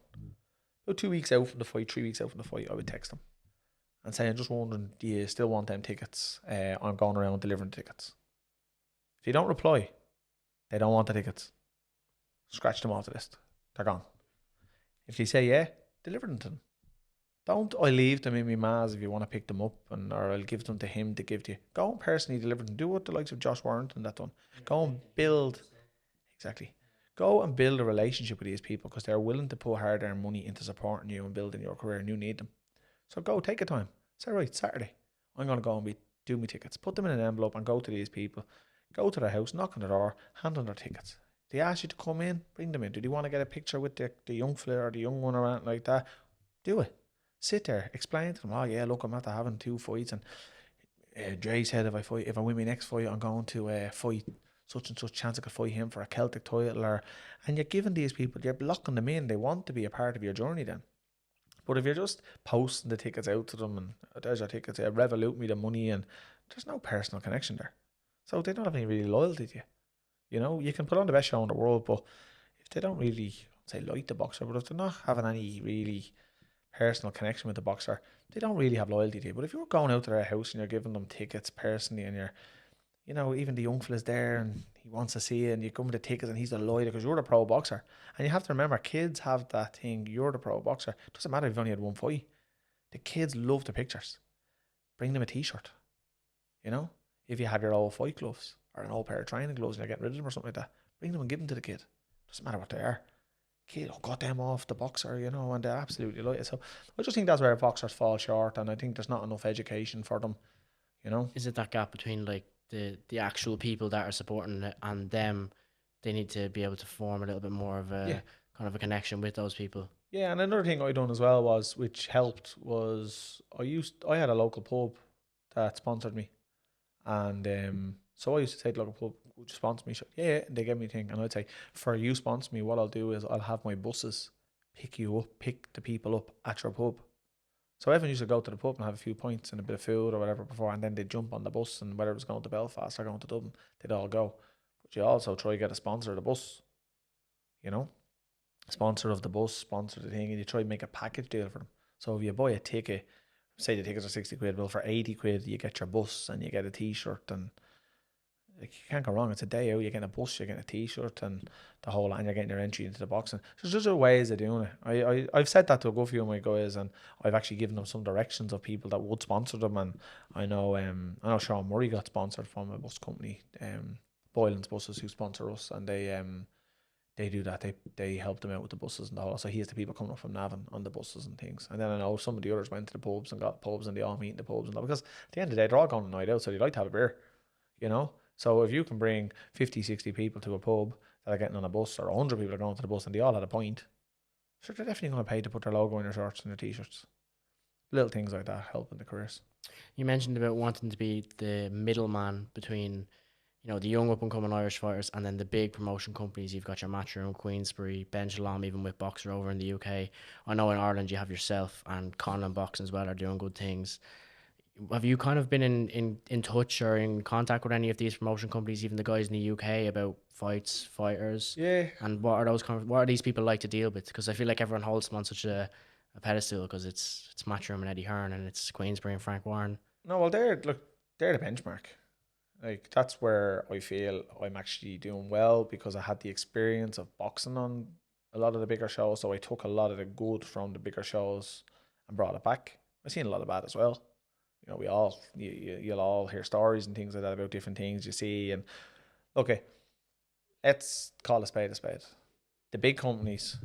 About 2 weeks out from the fight, 3 weeks out from the fight, I would text them and say, I'm just wondering, do you still want them tickets? I'm going around delivering tickets. If you don't reply, they don't want the tickets. Scratch them off the list. They're gone. If they say yeah, deliver them to them. Don't I leave them in my ma's if you want to pick them up, or I'll give them to him to give to you. Go and personally deliver them. Do what the likes of Josh Warrington that done. Go and build, exactly. Go and build a relationship with these people because they're willing to put hard-earned money into supporting you and building your career, and you need them. So go, take a time. Say, right, Saturday, I'm going to go and do my tickets. Put them in an envelope and go to these people. Go to their house, knock on the door, hand them their tickets. They ask you to come in, bring them in. Do they want to get a picture with the young fella or the young one or anything like that? Do it. Sit there, explain to them, oh yeah, look, I'm after having 2 fights, and Jay said if I win my next fight, I'm going to fight such and such chance I could fight him for a Celtic title, and you're giving these people, you're locking them in. They want to be a part of your journey then. But if you're just posting the tickets out to them and there's your tickets, Revolut me the money, and there's no personal connection there. So they don't have any really loyalty to you. You know, you can put on the best show in the world, but if they don't really, say, like the boxer, but if they're not having any really personal connection with the boxer, they don't really have loyalty to you. But if you're going out to their house and you're giving them tickets personally, and you're, you know, even the young fella's there and he wants to see you, and you come with the tickets and he's delighted because you're the pro boxer. And you have to remember, kids have that thing, you're the pro boxer. It doesn't matter if you've only had one fight. The kids love the pictures. Bring them a t-shirt. You know, if you have your old fight gloves or an old pair of training gloves and you're getting rid of them or something like that, bring them and give them to the kid. Doesn't matter what they are. Kid, got them off the boxer, you know, and they absolutely like it. So I just think that's where boxers fall short, and I think there's not enough education for them, you know. Is it that gap between like the actual people that are supporting it and them? They need to be able to form a little bit more of a kind of a connection with those people. Yeah, and another thing I done as well was, which helped, was I had a local pub that sponsored me, and so I used to say to the local pub, would you sponsor me? Yeah, and they gave me a thing, and I'd say, for you sponsor me, what I'll do is I'll have my buses pick the people up at your pub. So everyone used to go to the pub and have a few pints and a bit of food or whatever before, and then they'd jump on the bus, and whether it was going to Belfast or going to Dublin, they'd all go. But you also try to get a sponsor of the bus, you know, sponsor of the bus, sponsor the thing, and you try to make a package deal for them. So if you buy a ticket, say the tickets are 60 quid, well, for 80 quid you get your bus and you get a t-shirt, and like, you can't go wrong. It's a day out, you're getting a bus, you're getting a t-shirt and the whole lot, and you're getting your entry into the boxing. So there's other ways of doing it. I've said that to a good few of my guys, and I've actually given them some directions of people that would sponsor them. And I know Sean Murray got sponsored from a bus company, Boylan's Buses, who sponsor us, and they do that. They help them out with the buses and the whole. So he has the people coming up from Navan on the buses and things. And then I know some of the others went to the pubs and got pubs, and they all meet in the pubs and that, because at the end of the day they're all going a night out, so they like to have a beer, you know. So if you can bring 50, 60 people to a pub that are getting on a bus, or 100 people are going to the bus and they all had a pint, so they're definitely going to pay to put their logo in their shorts and their t-shirts. Little things like that help in the careers. You mentioned about wanting to be the middleman between, you know, the young up and coming Irish fighters and then the big promotion companies. You've got your Matchroom, Queensbury, Ben Shalom, even with Boxer over in the UK. I know in Ireland you have yourself, and Conlon Boxing as well are doing good things. Have you kind of been in touch or in contact with any of these promotion companies, even the guys in the UK, about fights, fighters, Yeah. and what are these people like to deal with? Because I feel like everyone holds them on such a pedestal because it's Matchroom and Eddie Hearn and it's Queensbury and Frank Warren. No, well, they're the benchmark. Like that's where I feel I'm actually doing well because I had the experience of boxing on a lot of the bigger shows. So I took a lot of the good from the bigger shows and brought it back. I've seen a lot of bad as well. You know, you'll all hear stories and things like that about different things you see. And okay, let's call a spade a spade. The big companies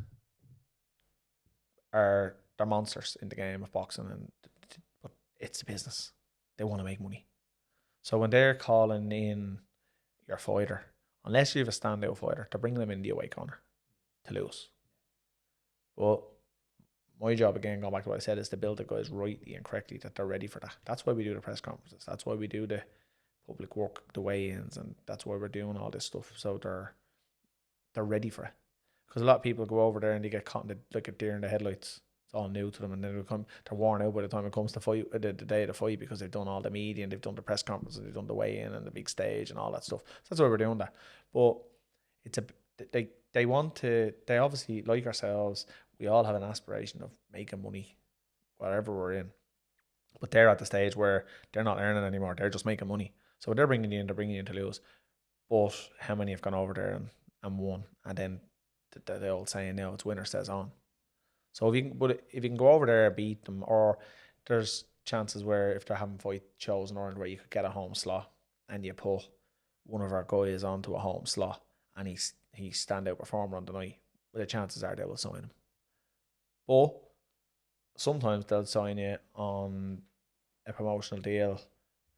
they're monsters in the game of boxing, but it's a business. They want to make money. So when they're calling in your fighter, unless you have a standout fighter, they're bringing them in the away corner to lose. But my job, again, going back to what I said, is to build the guys rightly and correctly that they're ready for that. That's why we do the press conferences. That's why we do the public work, the weigh-ins, and that's why we're doing all this stuff. So they're ready for it. Because a lot of people go over there and they get caught like a deer in the headlights. It's all new to them, and then they're worn out by the time it comes to fight, the day of the fight, because they've done all the media and they've done the press conferences, they've done the weigh-in and the big stage and all that stuff. So that's why we're doing that. But it's they want to. They obviously, like ourselves, we all have an aspiration of making money, wherever we're in. But they're at the stage where they're not earning anymore; they're just making money. So when they're bringing you in to lose. But how many have gone over there and won, and then the old saying now, it's winner stays on. So if you can go over there and beat them, or there's chances where if they're having fight shows in Ireland where you could get a home slot and you put one of our guys onto a home slot and he's standout performer on the night, well, the chances are they will sign him. But sometimes they'll sign you on a promotional deal.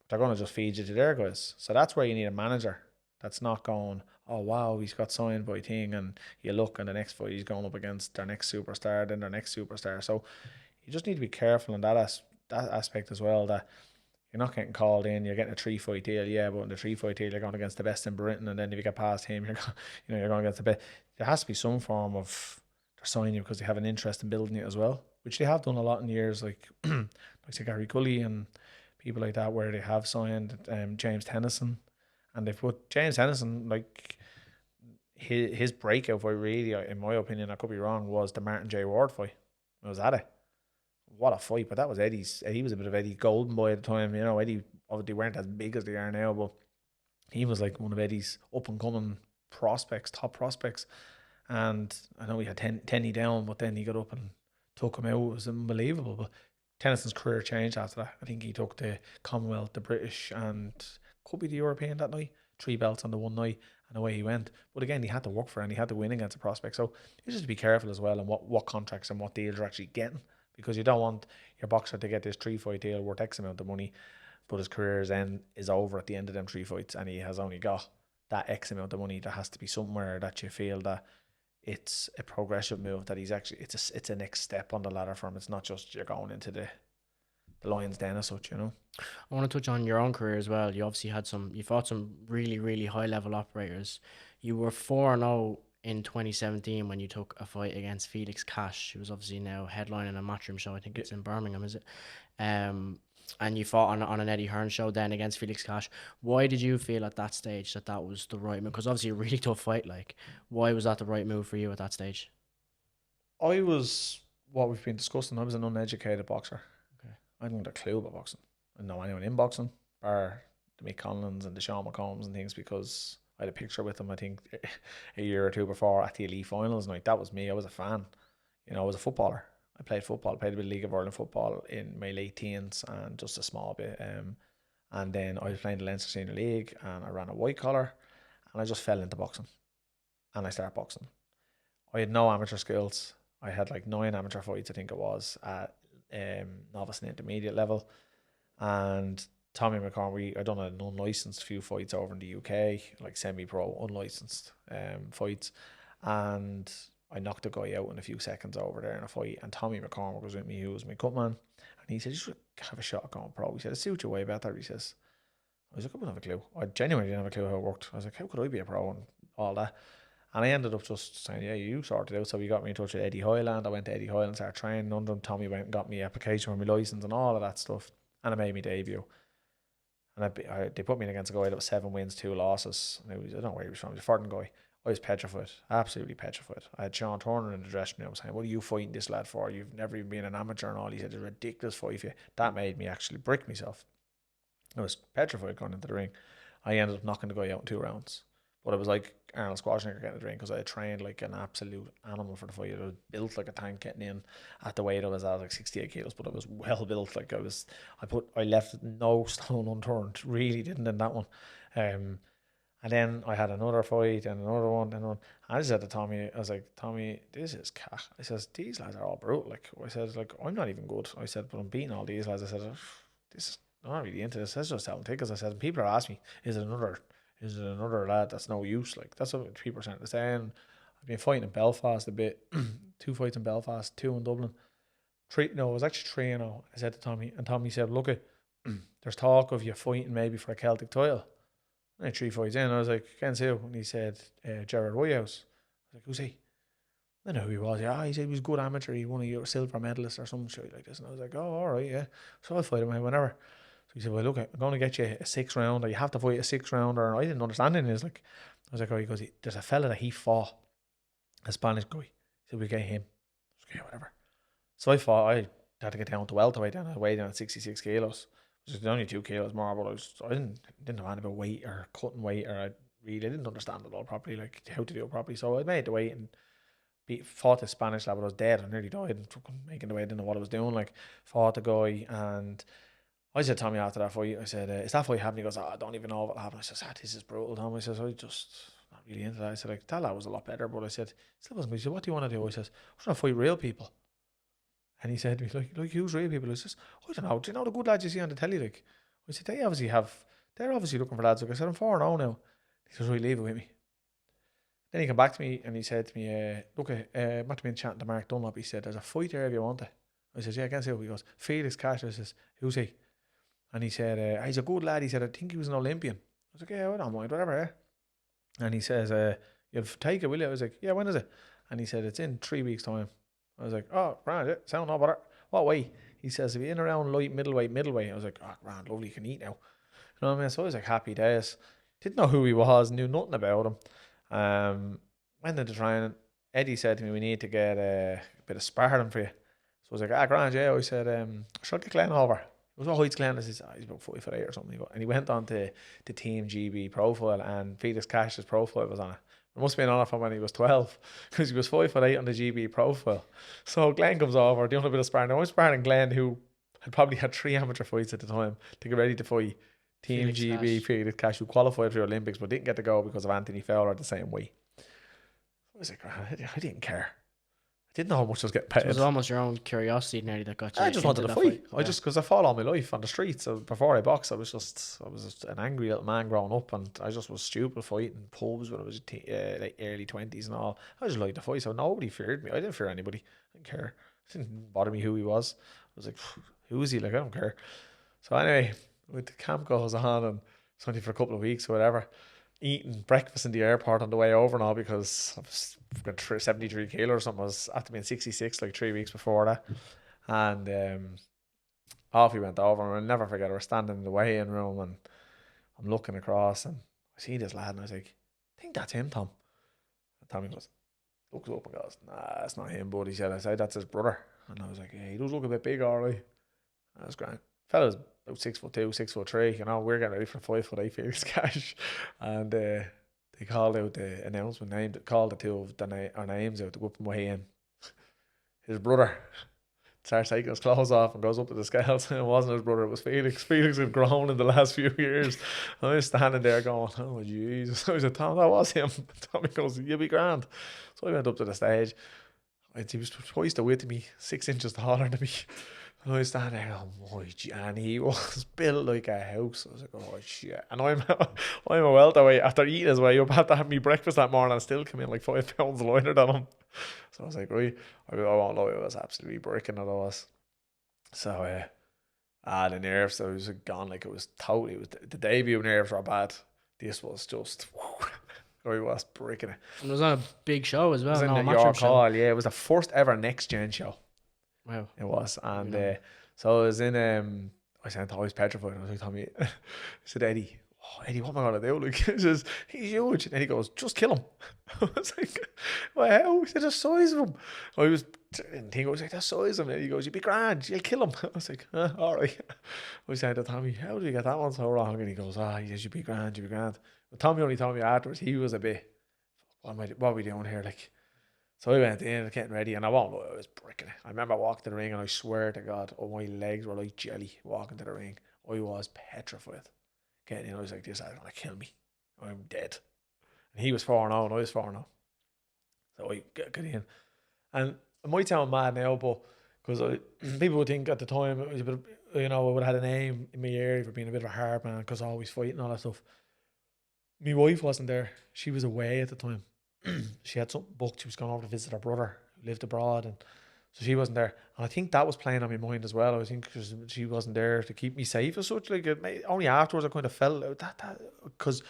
They're going to just feed you to their guys. So that's where you need a manager that's not going, oh wow, he's got signed by thing, and you look and the next fight he's going up against their next superstar, then their next superstar. So you just need to be careful in that aspect as well, that you're not getting called in, you're getting a 3-fight deal, yeah, but in the 3-fight deal you're going against the best in Britain, and then if you get past him, you're going against the best. There has to be some form of they're signing you because they have an interest in building it as well, which they have done a lot in years, like like Gary Cully and people like that, where they have signed James Tennyson. And they've put James Henderson, like his breakout fight, really, in my opinion, I could be wrong, was the Martin J. Ward fight. It was at it. What a fight, but that was Eddie's. He was a bit of Eddie Golden Boy at the time. You know, Eddie obviously weren't as big as they are now, but he was like one of Eddie's up and coming prospects, top prospects. And I know he had Tenny down, but then he got up and took him out. It was unbelievable. But Tennyson's career changed after that. I think he took the Commonwealth, the British, and could be the European that night. 3 belts on the one night, and away he went. But again, he had to work for it, and he had to win against a prospect. So you just have to be careful as well on what contracts and what deals you're actually getting, because you don't want your boxer to get this 3-fight deal worth X amount of money, but his career's end is over at the end of them 3 fights, and he has only got that X amount of money. There has to be somewhere that you feel that it's a progressive move, that he's actually it's a next step on the ladder for him. It's not just you're going into the lion's den as such, you know. I want to touch on your own career as well. You obviously you fought some really, really high level operators. You were 4-0 in 2017 when you took a fight against Felix Cash, who was obviously now headlining a Matchroom show. I think it's in Birmingham, is it? And you fought on an Eddie Hearn show then against Felix Cash. Why did you feel at that stage that was the right move? Because obviously a really tough fight. Like, why was that the right move for you at that stage? I was, what we've been discussing, I was an uneducated boxer. Okay. I didn't have a clue about boxing. I didn't know anyone in boxing, bar the Mick Conlons and the Sean McCombs and things, because I had a picture with them, I think, a year or two before at the elite finals night. That was me. I was a fan. You know, I was a footballer. I played football, played a bit of League of Ireland football in my late teens and just a small bit. And then I was playing the Leinster Senior League and I ran a white collar and I just fell into boxing and I started boxing. I had no amateur skills. I had like 9 amateur fights, I think it was, at novice and intermediate level. And Tommy McCormick, I done an unlicensed few fights over in the UK, like semi-pro, unlicensed fights. And I knocked a guy out in a few seconds over there in a fight, and Tommy McCormick was with me, who was my cut man, and he said, you should have a shot at going pro. He said, it suits you way better, he says. I was like, I wouldn't have a clue. I genuinely didn't have a clue how it worked. I was like, how could I be a pro and all that? And I ended up just saying, yeah, you sorted it out. So he got me in touch with Eddie Hoyland. I went to Eddie Hoyland, started training under him. Tommy went and got me application for my license and all of that stuff. and I made my debut. And they put me in against a guy that was 7 wins, 2 losses. And I don't know where he was from. He was a foreign guy. I was petrified, absolutely petrified. I had Sean Turner in the dressing room saying, "What are you fighting this lad for? You've never even been an amateur and all." He said, "It's a ridiculous fight for you." That made me actually brick myself. I was petrified going into the ring. I ended up knocking the guy out in 2 rounds. But it was like Arnold Schwarzenegger getting the ring because I had trained like an absolute animal for the fight. I was built like a tank getting in at the weight I was at, like 68 kilos, but I was well built. Like I left no stone unturned. Really didn't in that one. And then I had another fight and another one and one. And I said to Tommy, I was like, "Tommy, this is cack." I says, "These lads are all brutal." Like I said, like I'm not even good. I said, "But I'm beating all these lads." I said, "This is I'm not really into this. Let's just selling tickets." I said, and people are asking me, is it another lad that's no use? Like that's what people are saying. They're saying I've been fighting in Belfast a bit. 2 fights in Belfast, 2 in Dublin. 3 no, it was actually 3 I said to Tommy, and Tommy said, "Look it, there's talk of you fighting maybe for a Celtic title." And 3 fights in, I was like, "Against who?" And he said, "Gerard Whitehouse." I was like, "Who's he?" I don't know who he was. Yeah, he said he was a good amateur. He won a silver medalist or some shit like this. And I was like, "Oh, all right, yeah." So I'll fight him whenever. So he said, "Well, look, I'm going to get you a 6 rounder. You have to fight a 6 rounder." And I didn't understand it. Like, I was like, "Oh," he goes, "There's a fella that he fought, a Spanish guy." He said, "We get him." I was like, "Yeah, whatever." So I had to get down to welterweight, and I weighed in at 66 kilos. Which is only 2 kilos more, but I didn't know anything about weight or cutting weight, or I really didn't understand it all properly, like how to do it properly. So I made the weight and fought the Spanish lad, but I was dead. I nearly died and fucking making the weight. I didn't know what I was doing. Like, fought the guy, and I said to Tommy after that fight, I said, "Is that fight happening?" He goes, "Oh, I don't even know what happened." I said, "This is brutal, Tom." I said, "I just not really into that." I said, "Like, that lad was a lot better," but I said, "Still wasn't good." He said, "What do you want to do?" I said, "I want to fight real people." And he said to me, like who's real people? I says, "I don't know. Do you know the good lads you see on the telly?" Like, I said, they're obviously looking for lads. Like I said, "I'm 4-0 now." He says, "Right, leave it with me." Then he came back to me and he said to me, "Look, I might have been chatting to Mark Dunlop." He said, "There's a fight there if you want it." I says, "Yeah, I can see who." He goes, "Felix Cash." I says, "Who's he?" And he said, "He's a good lad." He said, "I think he was an Olympian." I was like, "Yeah, I don't mind, whatever, yeah." And he says, "You'll take it, will you?" I was like, "Yeah, when is it?" And he said, "It's in 3 weeks' time." I was like, "Oh, grand, yeah, sound no better. What weight?" He says, "If you're in around light, middleweight." I was like, "Oh, grand, lovely, you can eat now." You know what I mean? So I was like, happy days. Didn't know who he was, knew nothing about him. Went into training. Eddie said to me, "We need to get a bit of sparring for you." So I was like, "Ah, grand, yeah." I said, "Shall I get Glenn over?" It was, "Oh, he's Glenn." I said, "Oh, he's about 5'8" or something." And he went on to the Team GB profile, and Felix Cash's profile was on it. It must have been on it from when he was 12, because he was 5'8" on the GB profile. So Glenn comes over, doing a bit of sparring. I was sparring Glenn, who had probably had 3 amateur fights at the time, to get ready to fight Team Felix GB Cash. Felix Cash, who qualified for the Olympics but didn't get to go because of Anthony Fowler the same way. I was like, I didn't care. I didn't know how much I was getting So it paid. was almost your own curiosity nearly that got you I just into wanted to that fight. fight. Because I fought all my life on the streets. So before I boxed, I was just an angry little man growing up, and I just was stupid fighting pubs when I was like early 20s and all. I just liked to fight, so nobody feared me. I didn't fear anybody. I didn't care. It didn't bother me who he was. I was like, who is he? Like, I don't care. So anyway, with the camp goes on, and it's only for a couple of weeks or whatever, eating breakfast in the airport on the way over and all, because I was 73 kilo or something. I was after being 66 like 3 weeks before that. And off we went over, and I'll never forget, we're standing in the weigh-in room, and I'm looking across, and I see this lad, and I was like, "I think that's him, Tom." And Tommy looks up and goes, "Nah, that's not him, bud." He said, "I said that's his brother." And I was like, "Yeah, he does look a bit big, alright." That was grand. Fella's about 6'2", 6'3". You know, we're getting ready for 5'8" Felix Cash, and they called out the announcement name. Called the 2 of our names out to go up and weigh in. His brother starts taking his clothes off and goes up to the scales, and it wasn't his brother, it was Felix. Felix had grown in the last few years. And I was standing there going, "Oh, Jesus." I said, "Tom, that was him." Tommy goes, "You'll be grand." So I went up to the stage. He was twice the width of me, 6 inches taller than me. And I was standing there, "Oh my G," and he was built like a house. I was like, "Oh shit." And I'm a welterweight after eating his way up, had to have me breakfast that morning, and still come in like 5 pounds lighter than him. So I was like, right, I won't lie, I was absolutely breaking it. I was. So the nerves, I was gone. Like, it was the debut nerves were bad. This was just I was breaking it. And it was on a big show as It well. was in No, a the matchroom York show. Hall, yeah. It was the first ever Next Gen show. Wow. It was, and know. so I was in. I said, I was petrified. I was like, Tommy, I said, Eddie, oh, Eddie, what am I going to do? Like, he says, he's huge. And he goes, just kill him. I was like, well, how? He said, the size of him. I was, and he goes, like, the size of him. And he goes, you'll be grand. You'll kill him. I was like, all right. I said to Tommy, how did you get that one so wrong? And he goes, he says, you'll be grand, you'll be grand. But Tommy only told me afterwards, he was a bit, what are we doing here? Like, so I went in, getting ready, and I won't lie, I was bricking it. I remember walking to the ring, and I swear to God, oh, my legs were like jelly walking to the ring. I was petrified. Getting in, I was like, this guy's going to kill me. I'm dead. And he was 4-0, and I was 4-0. So I get in. And it might sound mad now, but because people would think at the time it was a bit, I would have had a name in my area for being a bit of a hard man because I always fighting and all that stuff. My wife wasn't there. She was away at the time. She had something booked. She was going over to visit her brother who lived abroad, and so she wasn't there. And I think that was playing on my mind as well. I think because she wasn't there to keep me safe as such. Like only afterwards I kind of felt that because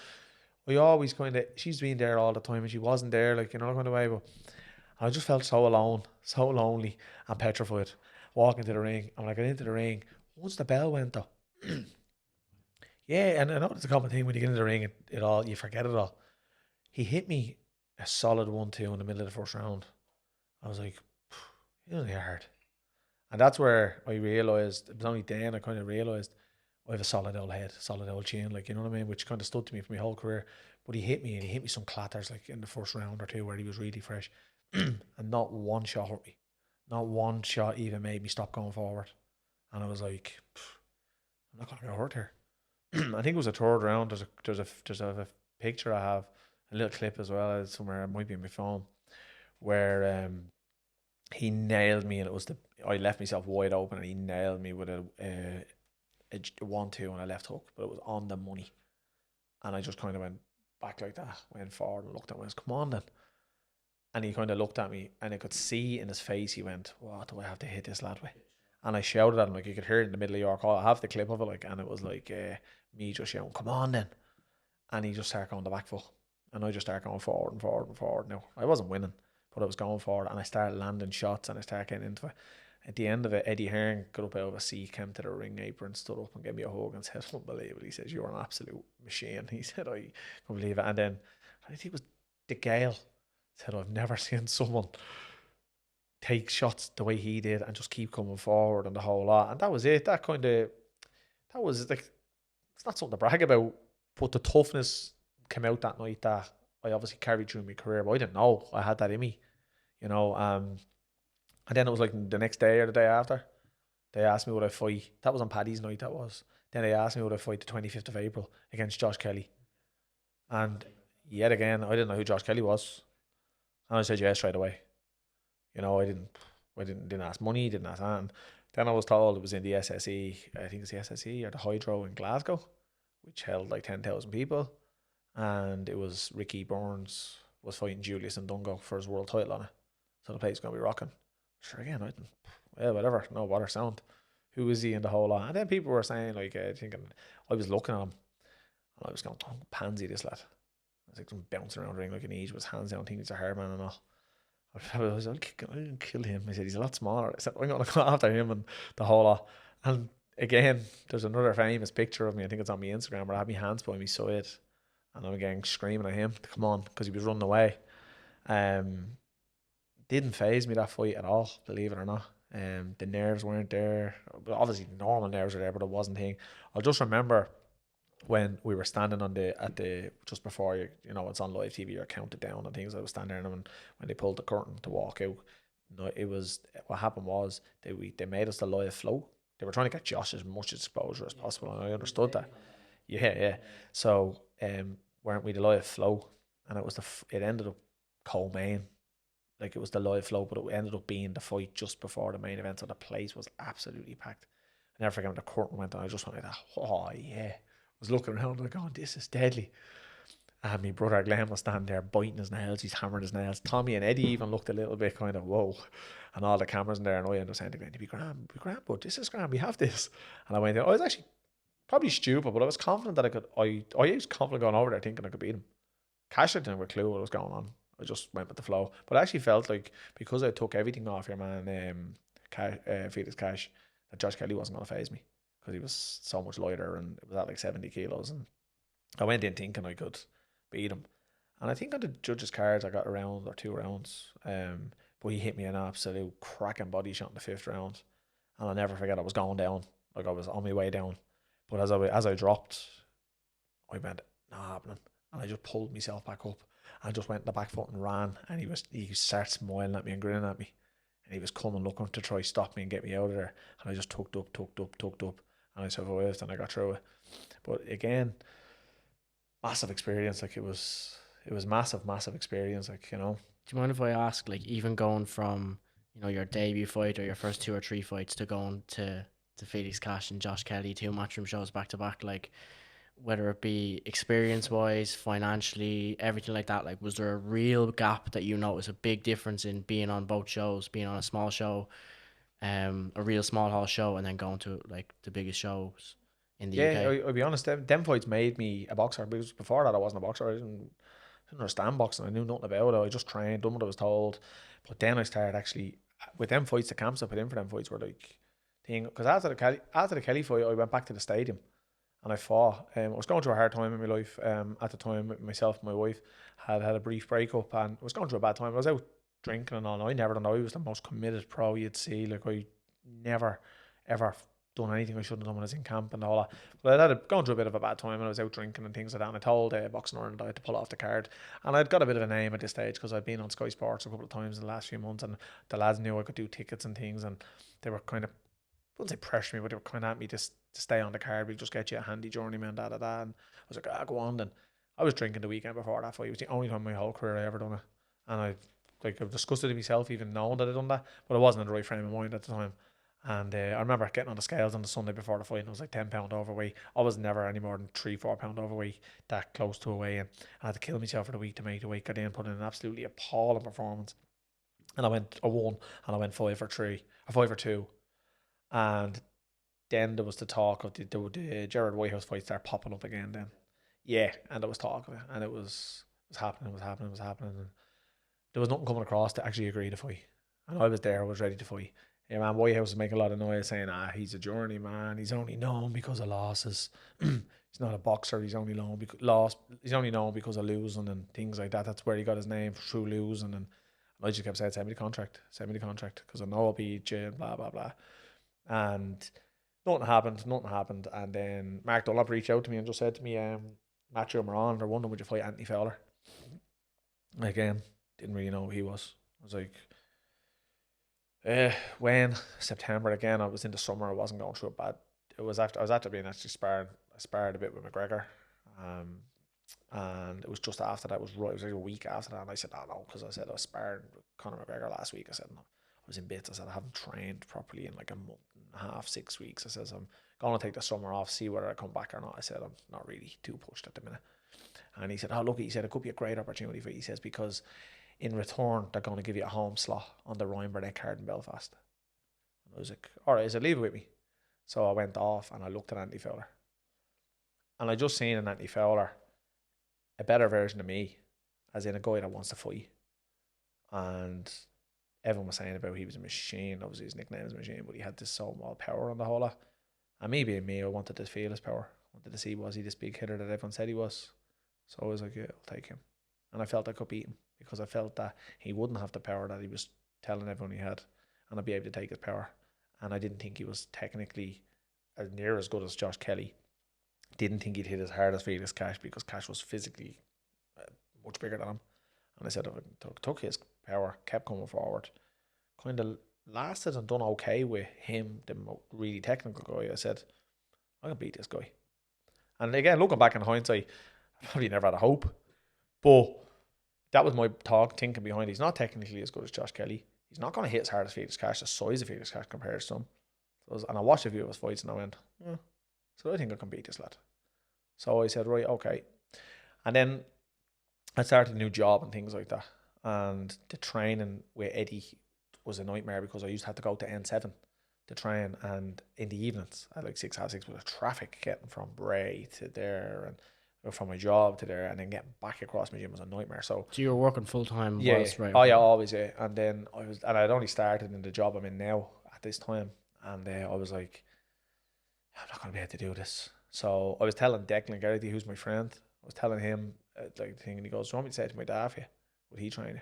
I always kind of, she's been there all the time and she wasn't there, like, kind of way. But I just felt so alone, so lonely and petrified walking to the ring. And when I got into the ring, once the bell went though, yeah, and I know it's a common thing when you get into the ring, it all, you forget it all. He hit me a solid 1-2 in the middle of the first round. I was like, it was hard. And that's where I realised, it was only then I kind of realised I have a solid old head, solid old chin, like, you know what I mean, which kind of stood to me for my whole career. But he hit me, and he hit me some clatters like in the first round or two where he was really fresh. And not one shot hurt me. Not one shot even made me stop going forward. And I was like, I'm not going to get hurt here. I think it was a third round. There's a picture I have, a little clip as well somewhere. It might be on my phone, where he nailed me, and I left myself wide open, and he nailed me with a 1-2 on a left hook, but it was on the money, and I just kind of went back like that, went forward and looked at him and went, come on then. And he kind of looked at me, and I could see in his face, he went, what do I have to hit this lad with? And I shouted at him, like, you could hear it in the middle of York Hall. I have the clip of it, like, and it was like me just shouting, come on then. And he just started going the back foot, and I just started going forward and forward and forward. Now, I wasn't winning, but I was going forward, and I started landing shots, and I started getting into it. At the end of it, Eddie Hearn got up out of a seat, came to the ring apron, stood up and gave me a hug and said, unbelievable. He says, you're an absolute machine. He said, I can't believe it. And then I think it was De Gale said, I've never seen someone take shots the way he did and just keep coming forward and the whole lot. And that was it. That was like, it's not something to brag about, but the toughness came out that night that I obviously carried through my career, but I didn't know I had that in me, and then it was like the next day or the day after, they asked me would I fight. That was on Paddy's night, that was. Then they asked me would I fight the 25th of April against Josh Kelly. And yet again, I didn't know who Josh Kelly was. And I said yes straight away. I didn't ask money, didn't ask that. And then I was told it was in the SSE, I think it's the SSE or the Hydro in Glasgow, which held like 10,000 people. And it was Ricky Burns was fighting Julius and Dungo for his world title on it. So the place is going to be rocking. Sure, again, whatever, no bother sound. Who is he in the whole lot? And then people were saying, like, thinking, I was looking at him, and I was going, oh, pansy this lad. I was like, bouncing around the ring like an Age with his hands down, thinking he's a hard man and all. I was like, I didn't kill him. I said, he's a lot smaller. I said, I'm going to go after him and the whole lot. And again, there's another famous picture of me, I think it's on my Instagram, where I had my hands by my side, and I'm again screaming at him to come on, because he was running away. Didn't faze me that fight at all, believe it or not. The nerves weren't there. Obviously, normal nerves are there, but it wasn't thing. I'll just remember when we were standing at the just before it's on live TV, you're counted down and things. I was standing there, and when they pulled the curtain to walk out, it was what happened was they made us the live flow. They were trying to get Josh as much exposure as possible, and I understood that. Yeah. So weren't we the live flow? And it ended up co-main. Like, it was the live flow, but it ended up being the fight just before the main event, so the place was absolutely packed. I never forget when the curtain went on, I just went like that, oh yeah. I was looking around and going, this is deadly. And my brother Glenn was standing there biting his nails, he's hammering his nails. Tommy and Eddie even looked a little bit kind of, whoa. And all the cameras in there, and I ended up saying to Glenn, be grand, but this is grand, we have this. And I went there, I was actually probably stupid, but I was confident that I was confident going over there thinking I could beat him. Cash didn't have a clue what was going on. I just went with the flow. But I actually felt like, because I took everything off your man, Felix Cash, that Josh Kelly wasn't going to faze me. because he was so much lighter, and it was at like 70 kilos. And I went in thinking I could beat him. And I think on the judges' cards, I got a round or 2 rounds. But he hit me an absolute cracking body shot in the 5th round. And I'll never forget, I was going down. Like, I was on my way down. But as I dropped, I went, not happening. And I just pulled myself back up. I just went in the back foot and ran. And he started smiling at me and grinning at me. And he was coming, looking to try stop me and get me out of there. And I just tucked up. And I survived and I got through it. But again, massive experience. Like, it was massive experience. Like, Do you mind if I ask, like, even going from, your debut fight or your first 2 or 3 fights to going to Felix Cash and Josh Kelly, 2 matchroom shows back to back, like, whether it be experience wise, financially, everything like that, like, was there a real gap that you noticed, a big difference in being on both shows, being on a small show, a real small hall show, and then going to like the biggest shows in the UK? I'll be honest, them fights made me a boxer, because before that I wasn't a boxer. I didn't understand boxing. I knew nothing about it. I just trained, done what I was told. But then I started actually, with them fights, the camps I put in for them fights were like thing. Because after the Kelly fight, I went back to the stadium and I fought. I was going through a hard time in my life. At the time, myself and my wife had a brief breakup, and I was going through a bad time. I was out drinking and all. I never done. I was the most committed pro you'd see. Like, I never ever done anything I shouldn't have done when I was in camp and all that. But I had gone through a bit of a bad time, and I was out drinking and things like that. And I told Boxing Ireland I had to pull off the card. And I'd got a bit of a name at this stage because I'd been on Sky Sports a couple of times in the last few months, and the lads knew I could do tickets and things, and they were kind of, I wouldn't say pressure me, but they were kind of at me to stay on the card. We'll just get you a handy journeyman, da da da. And I was like, go on then. I was drinking the weekend before that fight. It was the only time in my whole career I ever done it. And I've discussed it to myself, even knowing that I'd done that, but I wasn't in the right frame of mind at the time. And I remember getting on the scales on the Sunday before the fight, and I was like 10 pound overweight. I was never any more than 3-4 pound overweight, that close to a weigh in. I had to kill myself for the week to make the weight. Got in, put in an absolutely appalling performance, and I won, and I went 5 for 3 or 5 for 2. And then there was the talk of the Gerard Whitehouse fight start popping up again. Then, yeah, and there was talk of it, and it was happening, and there was nothing coming across to actually agree to fight. And I was there, I was ready to fight. Yeah, man, Whitehouse was making a lot of noise saying, he's a journeyman, he's only known because of losses. He's not a boxer, he's only known because of losing and things like that. That's where he got his name, through losing. And I just kept saying, send me the contract, because I know I'll beat you, and blah, blah, blah. And nothing happened. And then Mark Dunlop reached out to me and just said to me, matchroom are on, they're wondering would you fight Anthony Fowler? Again, didn't really know who he was. I was like, when September again, I was in the summer, I wasn't going through it bad. I was after being actually sparring. I sparred a bit with McGregor, and it was just after that. It was like a week after that, and I said, no, because I said I was sparring with Conor McGregor last week. I said, no, I was in bits. I said, I haven't trained properly in like a month and a half, 6 weeks. I said, I'm going to take the summer off, see whether I come back or not. I said, I'm not really too pushed at the minute. And he said, look, he said, it could be a great opportunity for you. He says, because in return, they're going to give you a home slot on the Ryan Burnett card in Belfast. And I was like, all right, I said, leave it with me. So I went off and I looked at Anthony Fowler. And I just seen in Anthony Fowler a better version of me, as in a guy that wants to fight. And everyone was saying about he was a machine. Obviously his nickname is Machine, but he had this so much power on the whole lot. And me being me, I wanted to feel his power. I wanted to see, was he this big hitter that everyone said he was? So I was like, yeah, I'll take him. And I felt I could beat him, because I felt that he wouldn't have the power that he was telling everyone he had, and I'd be able to take his power. And I didn't think he was technically as near as good as Josh Kelly. Didn't think he'd hit as hard as Felix Cash, because Cash was physically much bigger than him. And I said, I took his power, kept coming forward, kind of lasted and done okay with him, the really technical guy. I said, I can beat this guy. And again, looking back in hindsight, I probably never had a hope, but that was my thinking behind it. He's not technically as good as Josh Kelly. He's not going to hit as hard as Felix Cash. The size of Felix Cash compares to him. And I watched a few of his fights and I went, so I think I can beat this lad. So I said, right, okay. And then I started a new job and things like that. And the training with Eddie was a nightmare, because I used to have to go to N7 to train, and in the evenings at like 6:30 with the traffic getting from Bray to there, and from my job to there, and then getting back across my gym was a nightmare. So you were working full time? Yeah. Right? Oh yeah, always, yeah. And then I'd only started in the job I'm in now at this time, and I was like, I'm not going to be able to do this. So I was telling Declan Garrity, who's my friend, I was telling him like the thing, and he goes, "Do you want me to say it to my dad for you? Would he train you?"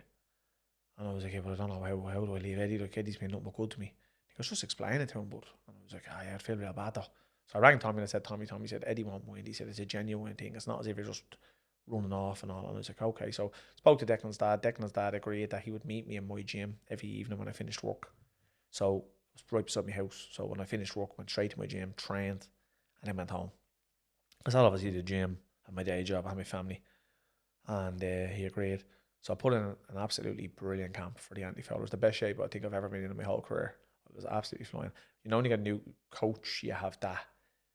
And I was like, "Yeah, but I don't know how do I leave Eddie? Like Eddie's been nothing but good to me." He goes, "Just explain it to him." But and I was like, "Ah, yeah, I feel real bad though." So I rang Tommy and I said, Tommy said, "Eddie won't mind." He said, "It's a genuine thing. It's not as if you're just running off and all." And I was like, "Okay." So spoke to Declan's dad. Declan's dad agreed that he would meet me in my gym every evening when I finished work. So it was right beside my house. So when I finished work, went straight to my gym, trained, and then went home. Because I obviously the gym, had my day job, I had my family, and he agreed. So I put in an absolutely brilliant camp for the anti-foul. It was the best shape I think I've ever been in my whole career. It was absolutely flying. You know, when you get a new coach, you have that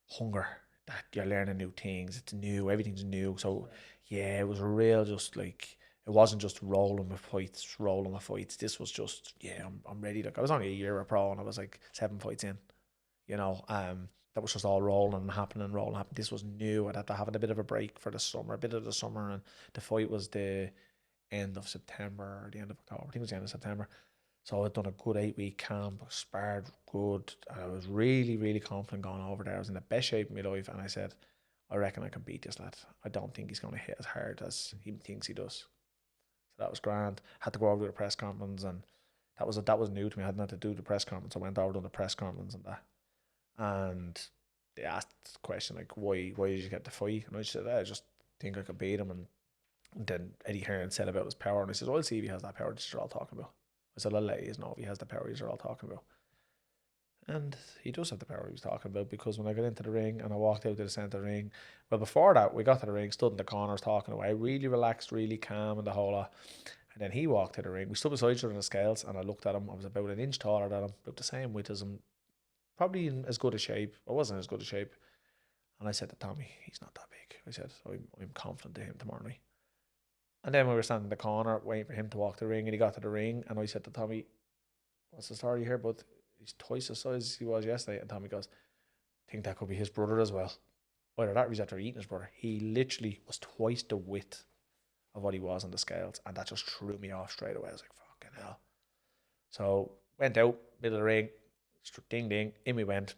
hunger that you're learning new things. It's new, everything's new. So yeah, it was a real just like it wasn't just rolling with fights, rolling with fights. This was just I'm ready. Like I was only a year a pro and I was like 7 fights in. You know, that was just all rolling and happening, rolling, happening. This was new. I'd have to have a bit of a break for the summer, a bit of the summer, and the fight was the end of September or the end of October. I think it was the end of September. So I'd done a good 8 week camp, sparred good, and I was really, really confident going over there. I was in the best shape of my life, and I said, I reckon I can beat this lad. I don't think he's going to hit as hard as he thinks he does. So that was grand. Had to go over to the press conference, and that was new to me. I hadn't had to do the press conference. I went over to the press conference and that, and they asked the question like, why did you get the fight? And I said, I just think I could beat him. And then Eddie Hearn said about his power, and I said, well, I'll see if he has that power that you're all talking about. I said, I'll let you know if he has the power you're all talking about. And he does have the power he was talking about, because when I got into the ring and I walked out to the centre ring, well, before that, we got to the ring, stood in the corners talking away, really relaxed, really calm, and the whole lot. And then he walked to the ring. We stood beside each other in the scales, and I looked at him. I was about an inch taller than him, about the same weight as him, probably in as good a shape. I wasn't as good a shape. And I said to Tommy, he's not that big. I said, I'm confident to him tomorrow night. And then we were standing in the corner waiting for him to walk the ring, and he got to the ring, and I said to Tommy, what's the story here? But he's twice the size he was yesterday. And Tommy goes, I think that could be his brother as well. Either that or he's after eating his brother. He literally was twice the width of what he was on the scales, and that just threw me off straight away. I was like, fucking hell. So went out, middle of the ring, ding ding, in we went.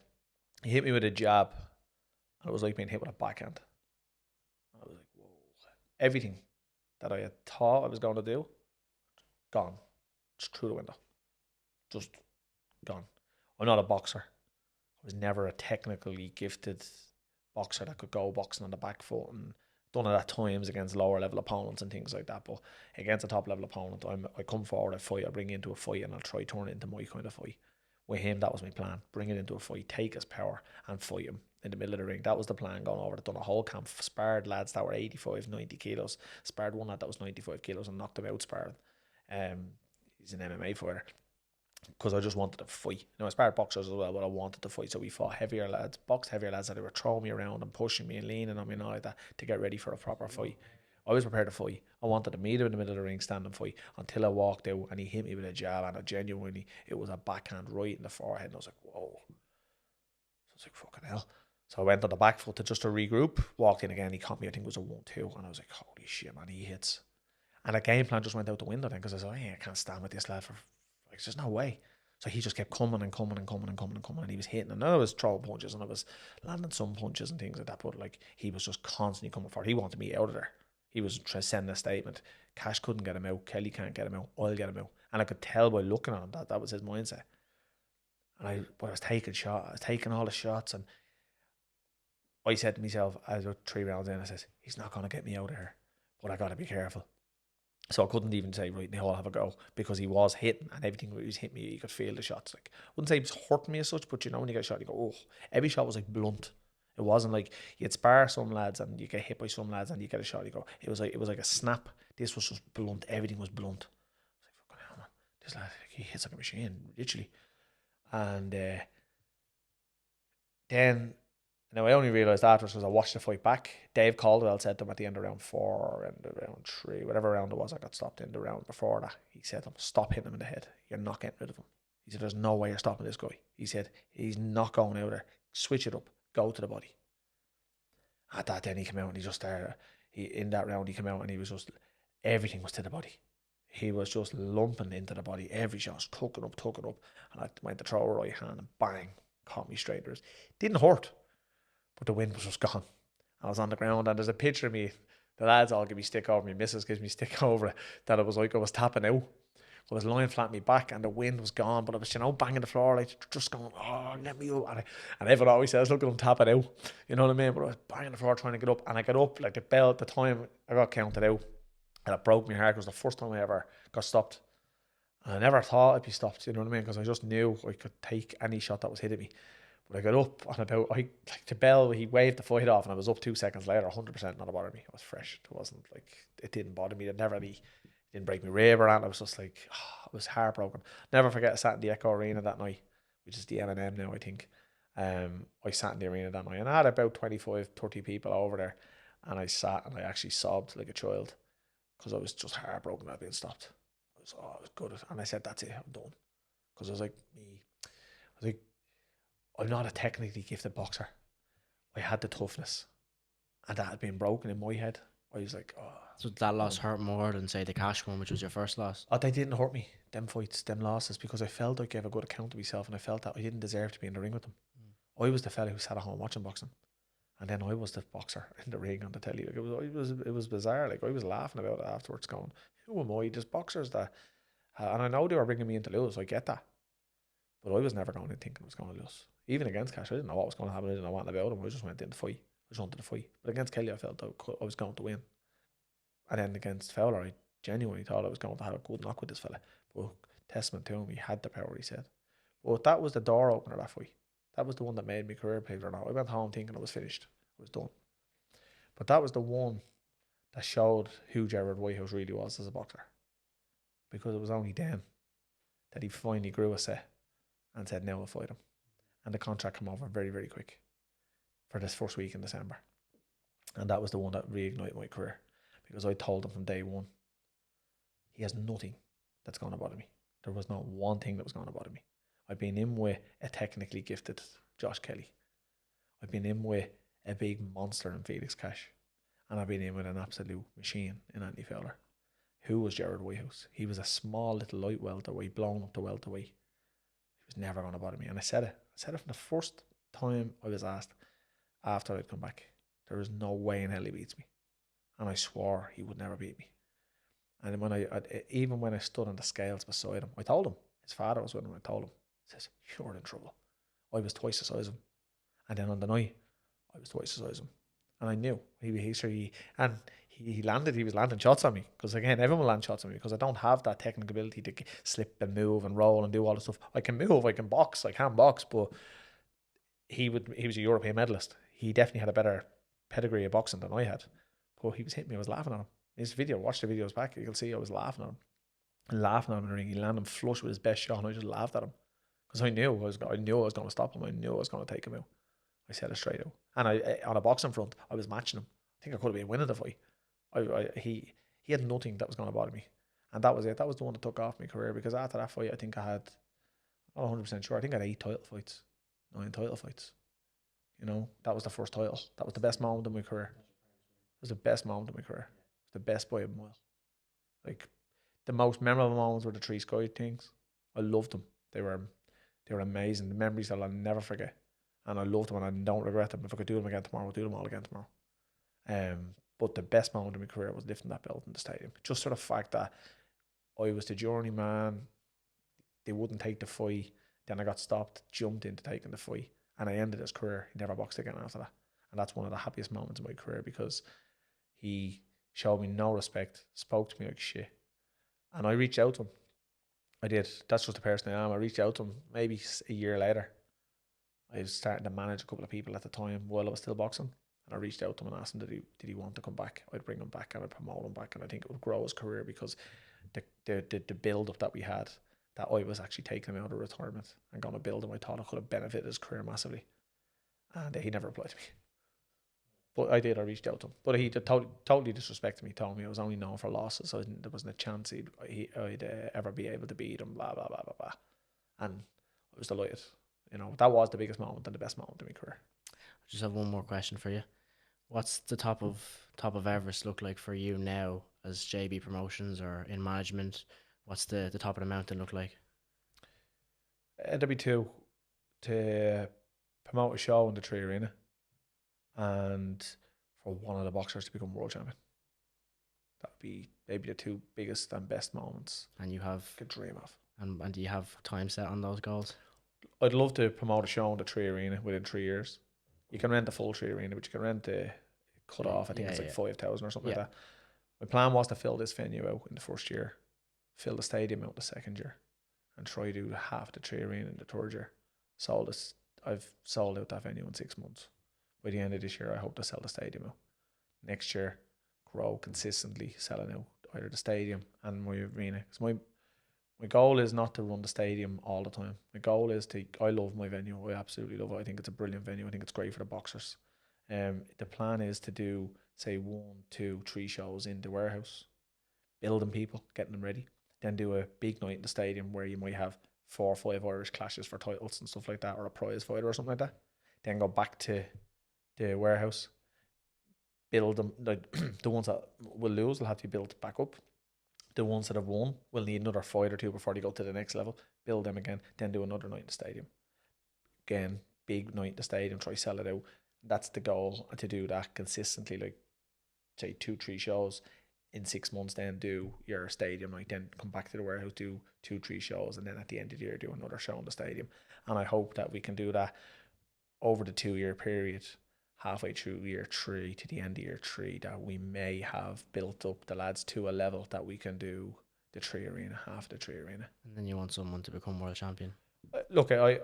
He hit me with a jab, and it was like being hit with a backhand. I was like, whoa. Everything that I had thought I was going to do, gone. Just through the window. Just gone. I'm not a boxer. I was never a technically gifted boxer that could go boxing on the back foot, and done it at times against lower level opponents and things like that. But against a top level opponent, I come forward, I fight, I bring it into a fight, and I'll try turn it into my kind of fight. With him, that was my plan. Bring it into a fight, take his power, and fight him in the middle of the ring. That was the plan going over. I'd done a whole camp, sparred lads that were 85, 90 kilos, sparred one lad that was 95 kilos and knocked him out sparring. He's an MMA fighter. Because I just wanted to fight. You know, I sparred boxers as well, but I wanted to fight. So we fought heavier lads, boxed heavier lads that they were throwing me around and pushing me and leaning on me and all like that to get ready for a proper fight. I was prepared to fight. I wanted to meet him in the middle of the ring, stand and fight, until I walked out and he hit me with a jab, and it was a backhand right in the forehead, and I was like, whoa. So I was like, fucking hell. So I went on the back foot to regroup, walked in again, he caught me, I think it was a 1-2, and I was like, holy shit, man, he hits. And the game plan just went out the window then, because I was like, I can't stand with this lad for, like, there's no way. So he just kept coming and coming and coming and coming and coming, and he was hitting. And I was throwing punches and I was landing some punches and things like that, but like he was just constantly coming forward. He wanted me out of there. He was trying to send a statement. Cash couldn't get him out. Kelly can't get him out. I'll get him out. And I could tell by looking at him that that was his mindset. And I was taking all the shots, and I said to myself, I was 3 rounds in, I said, he's not going to get me out of here, but I got to be careful. So I couldn't even say, right, now I'll have a go, because he was hitting, and everything he was hitting me, you could feel the shots. Like, I wouldn't say he was hurting me as such, but you know, when you get a shot, you go, oh, every shot was like blunt. It wasn't like you'd spar some lads and you get hit by some lads and you get a shot, you go, it was like a snap. This was just blunt. Everything was blunt. I was like, fucking hell, man. This lad, he hits like a machine, literally. And then now I only realised afterwards, because I watched the fight back. Dave Caldwell said to him at the end of round 4 and round 3, whatever round it was, I got stopped in the round before that. He said to him, stop hitting him in the head. You're not getting rid of him. He said, there's no way you're stopping this guy. He said, he's not going out there. Switch it up. Go to the body. At that, then he came out and he just started. In that round, he came out and he was just, everything was to the body. He was just lumping into the body. Every shot, tucking up. And I went to throw a right hand and bang, caught me straight. Didn't hurt. but the wind was just gone. I was on the ground, and there's a picture of me. The lads all give me stick over me. Missus gives me stick over it. That it was like I was tapping out. I was lying flat on my back, and the wind was gone. But I was, banging the floor, like just going, "Oh, let me up!" And everyone always says, "Look at him tapping out." You know what I mean? But I was banging the floor trying to get up, and I got up like the bell at the time. I got counted out, and it broke my heart. It was the first time I ever got stopped. And I never thought I'd be stopped. You know what I mean? Because I just knew I could take any shot that was hitting me. But I got up and like the bell, he waved the fight off, and I was up 2 seconds later, 100% not bothered me. I was fresh. It wasn't like, it didn't bother me. It didn't break my rib or anything. I was just like, I was heartbroken. Never forget, I sat in the Echo Arena that night, which is the M&M now, I think. I sat in the arena that night, and I had about 25, 30 people over there, and I sat and I actually sobbed like a child because I was just heartbroken at being stopped. I was good. And I said, that's it, I'm done. Because I was like, I'm not a technically gifted boxer. I had the toughness, and that had been broken in my head. I was like, oh. So that loss hurt more than, say, the cash one, which was your first loss? Oh, they didn't hurt me, them fights, them losses, because I felt I gave a good account of myself, and I felt that I didn't deserve to be in the ring with them. I was the fella who sat at home watching boxing, and then I was the boxer in the ring on the telly. Like it was bizarre. Like I was laughing about it afterwards, going, "Who am I?" There's boxers that, and I know they were bringing me in to lose. I get that, but I was never going in thinking I was going to lose. Even against Cash, I didn't know what was going to happen. I didn't know what about him. I just went in to fight. I just wanted to fight. But against Kelly, I felt I was going to win. And then against Fowler, I genuinely thought I was going to have a good knock with this fella. But testament to him, he had the power, he said. But that was the door opener, that fight. That was the one that made me career, believe it or not. I went home thinking I was finished. I was done. But that was the one that showed who Gerard Whitehouse really was as a boxer. Because it was only then that he finally grew a set and said, now I'll fight him. And the contract came over very, very quick for this first week in December. And that was the one that reignited my career. Because I told him from day one, he has nothing that's going to bother me. There was not one thing that was going to bother me. I've been in with a technically gifted Josh Kelly. I've been in with a big monster in Felix Cash. And I've been in with an absolute machine in Andy Fowler. Who was Gerard Whitehouse? He was a small little light welterweight, blown up to welterweight. He was never going to bother me. And I said it. I said it from the first time I was asked after I'd come back. There is no way in hell he beats me. And I swore he would never beat me. And when even when I stood on the scales beside him, I told him, his father was with him, I told him, he says, you're in trouble. I was twice the size of him. And then on the night, I was twice the size of him. And I knew he was landing shots on me. Because again, everyone will land shots on me because I don't have that technical ability to slip and move and roll and do all the stuff. I can move, I can box, I can box, but he was a European medalist. He definitely had a better pedigree of boxing than I had. But he was hitting me, I was laughing at him. His video, watch the videos back, you'll see I was laughing at him. Laughing at him in the ring. He landed flush with his best shot, and I just laughed at him. Because I knew I was going to stop him. I knew I was going to take him out. I said it straight out. And on a boxing front, I was matching him. I think I could have been winning the fight. He had nothing that was going to bother me. And that was it. That was the one that took off my career. Because after that fight, I think I had, I'm not 100% sure, I think I had 9 title fights. You know, that was the first title. That was the best moment of my career. It was the best moment of my career. It was the best by a mile. Like, the most memorable moments were the 3 Sky things. I loved them. They were amazing. The memories that I'll never forget. And I loved them and I don't regret them. If I could do them again tomorrow, I'll do them all again tomorrow. But the best moment of my career was lifting that belt in the stadium. Just for the fact that I was the journeyman. They wouldn't take the fight. Then I got stopped, jumped into taking the fight. And I ended his career. He never boxed again after that. And that's one of the happiest moments of my career because he showed me no respect, spoke to me like shit. And I reached out to him. I did. That's just the person I am. I reached out to him maybe a year later. I was starting to manage a couple of people at the time while I was still boxing. And I reached out to him and asked him, did he want to come back? I'd bring him back and I'd promote him back. And I think it would grow his career because the build up that we had, that I was actually taking him out of retirement and going to build him. I thought I could have benefited his career massively. And he never replied to me. But I did, I reached out to him. But he totally disrespected me, told me I was only known for losses, so there wasn't a chance I'd ever be able to beat him, blah, blah, blah, blah, blah. And I was delighted. You know, that was the biggest moment and the best moment of my career. I just have one more question for you. What's the top of Everest look like for you now as JB Promotions or in management? What's the top of the mountain look like? There'd be 2 to promote a show in the 3 Arena. and for one of the boxers to become world champion. That would be maybe the two biggest and best moments And you have, I could dream of. and do you have time set on those goals? I'd love to promote a show in the Tree Arena within 3 years. You can rent the full Tree Arena, but you can rent the cut off. I think it's like 5,000 or something like that. My plan was to fill this venue out in the first year, fill the stadium out the second year, and try to do half the Tree Arena in the third year. I've sold out that venue in 6 months. By the end of this year, I hope to sell the stadium out. Next year, grow consistently, selling out either the stadium and my arena. Because my goal is not to run the stadium all the time. My goal is I love my venue. I absolutely love it. I think it's a brilliant venue. I think it's great for the boxers. The plan is to do, say, 1, 2, 3 shows in the warehouse, building people, getting them ready. Then do a big night in the stadium where you might have 4 or 5 Irish clashes for titles and stuff like that, or a prize fighter or something like that. Then go back to the warehouse, build them. Like the ones that will lose will have to be built back up. The ones that have won will need another fight or 2 before they go to the next level. Build them again, then do another night in the stadium. Again, big night in the stadium, try sell it out. That's the goal, to do that consistently, like say 2, 3 shows in 6 months, then do your stadium night, then come back to the warehouse, do 2, 3 shows, and then at the end of the year do another show in the stadium. And I hope that we can do that over the 2-year period, halfway through year 3 to the end of year 3, that we may have built up the lads to a level that we can do the Tree Arena, half the Tree Arena. And then you want someone to become world champion? Look, I'm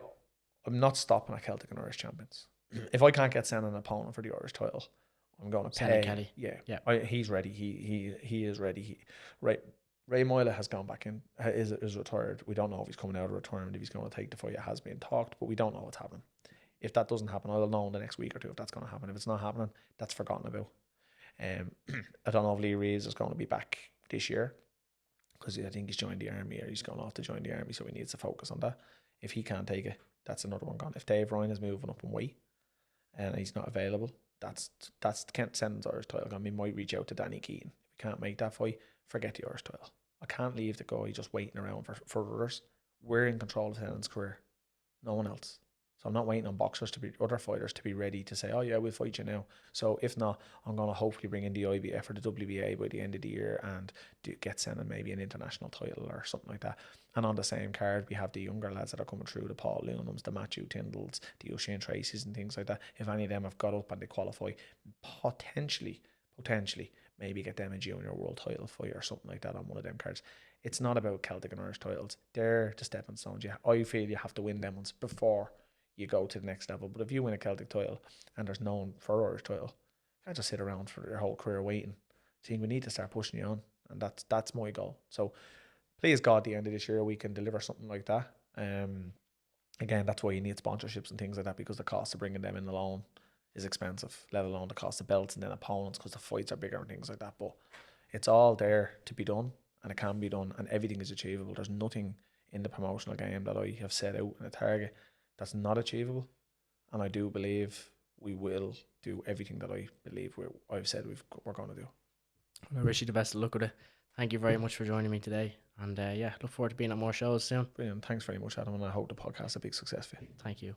not stopping at Celtic and Irish champions. If I can't get sent an opponent for the Irish title, I'm going to pay. Kelly. Yeah. He's ready. He is ready. Ray Moyle has gone back in, is retired. We don't know if he's coming out of retirement, if he's going to take the fight. It has been talked, but we don't know what's happening. If that doesn't happen, I'll know in the next week or 2 if that's going to happen. If it's not happening, that's forgotten about. I don't know if Lee Reeves is going to be back this year, because I think he's joined the army, or he's going off to join the army, so he needs to focus on that. If he can't take it, that's another one gone. If Dave Ryan is moving up in weight and he's not available, that's Kent Sennon's Irish title. I mean, might reach out to Danny Keaton. If he can't make that fight, forget the Irish title. I can't leave the guy just waiting around for others. We're in control of Sennon's career, no one else. So I'm not waiting on other fighters to be ready to say, oh yeah, we'll fight you now. So if not, I'm going to hopefully bring in the IBF or the WBA by the end of the year and get Senna maybe an international title or something like that. And on the same card, we have the younger lads that are coming through, the Paul Lunams, the Matthew Tyndalls, the O'Shane Tracy's and things like that. If any of them have got up and they qualify, potentially, maybe get them a junior world title fight or something like that on one of them cards. It's not about Celtic and Irish titles. They're the stepping stones. I feel you have to win them ones before you go to the next level. But if you win a Celtic title and there's no one for Irish title, you can't just sit around for your whole career waiting. See, we need to start pushing you on, and that's my goal. So please God, at the end of this year we can deliver something like that. Again, that's why you need sponsorships and things like that, because the cost of bringing them in alone is expensive, let alone the cost of belts and then opponents, because the fights are bigger and things like that. But it's all there to be done, and it can be done, and everything is achievable. There's nothing in the promotional game that I have set out in a target that's not achievable, and I do believe we will do everything that I believe I've said we're going to do. I wish you the best of luck with it. Thank you very much for joining me today, and look forward to being at more shows soon. Brilliant. Thanks very much, Adam, and I hope the podcast is a big success for you. Thank you.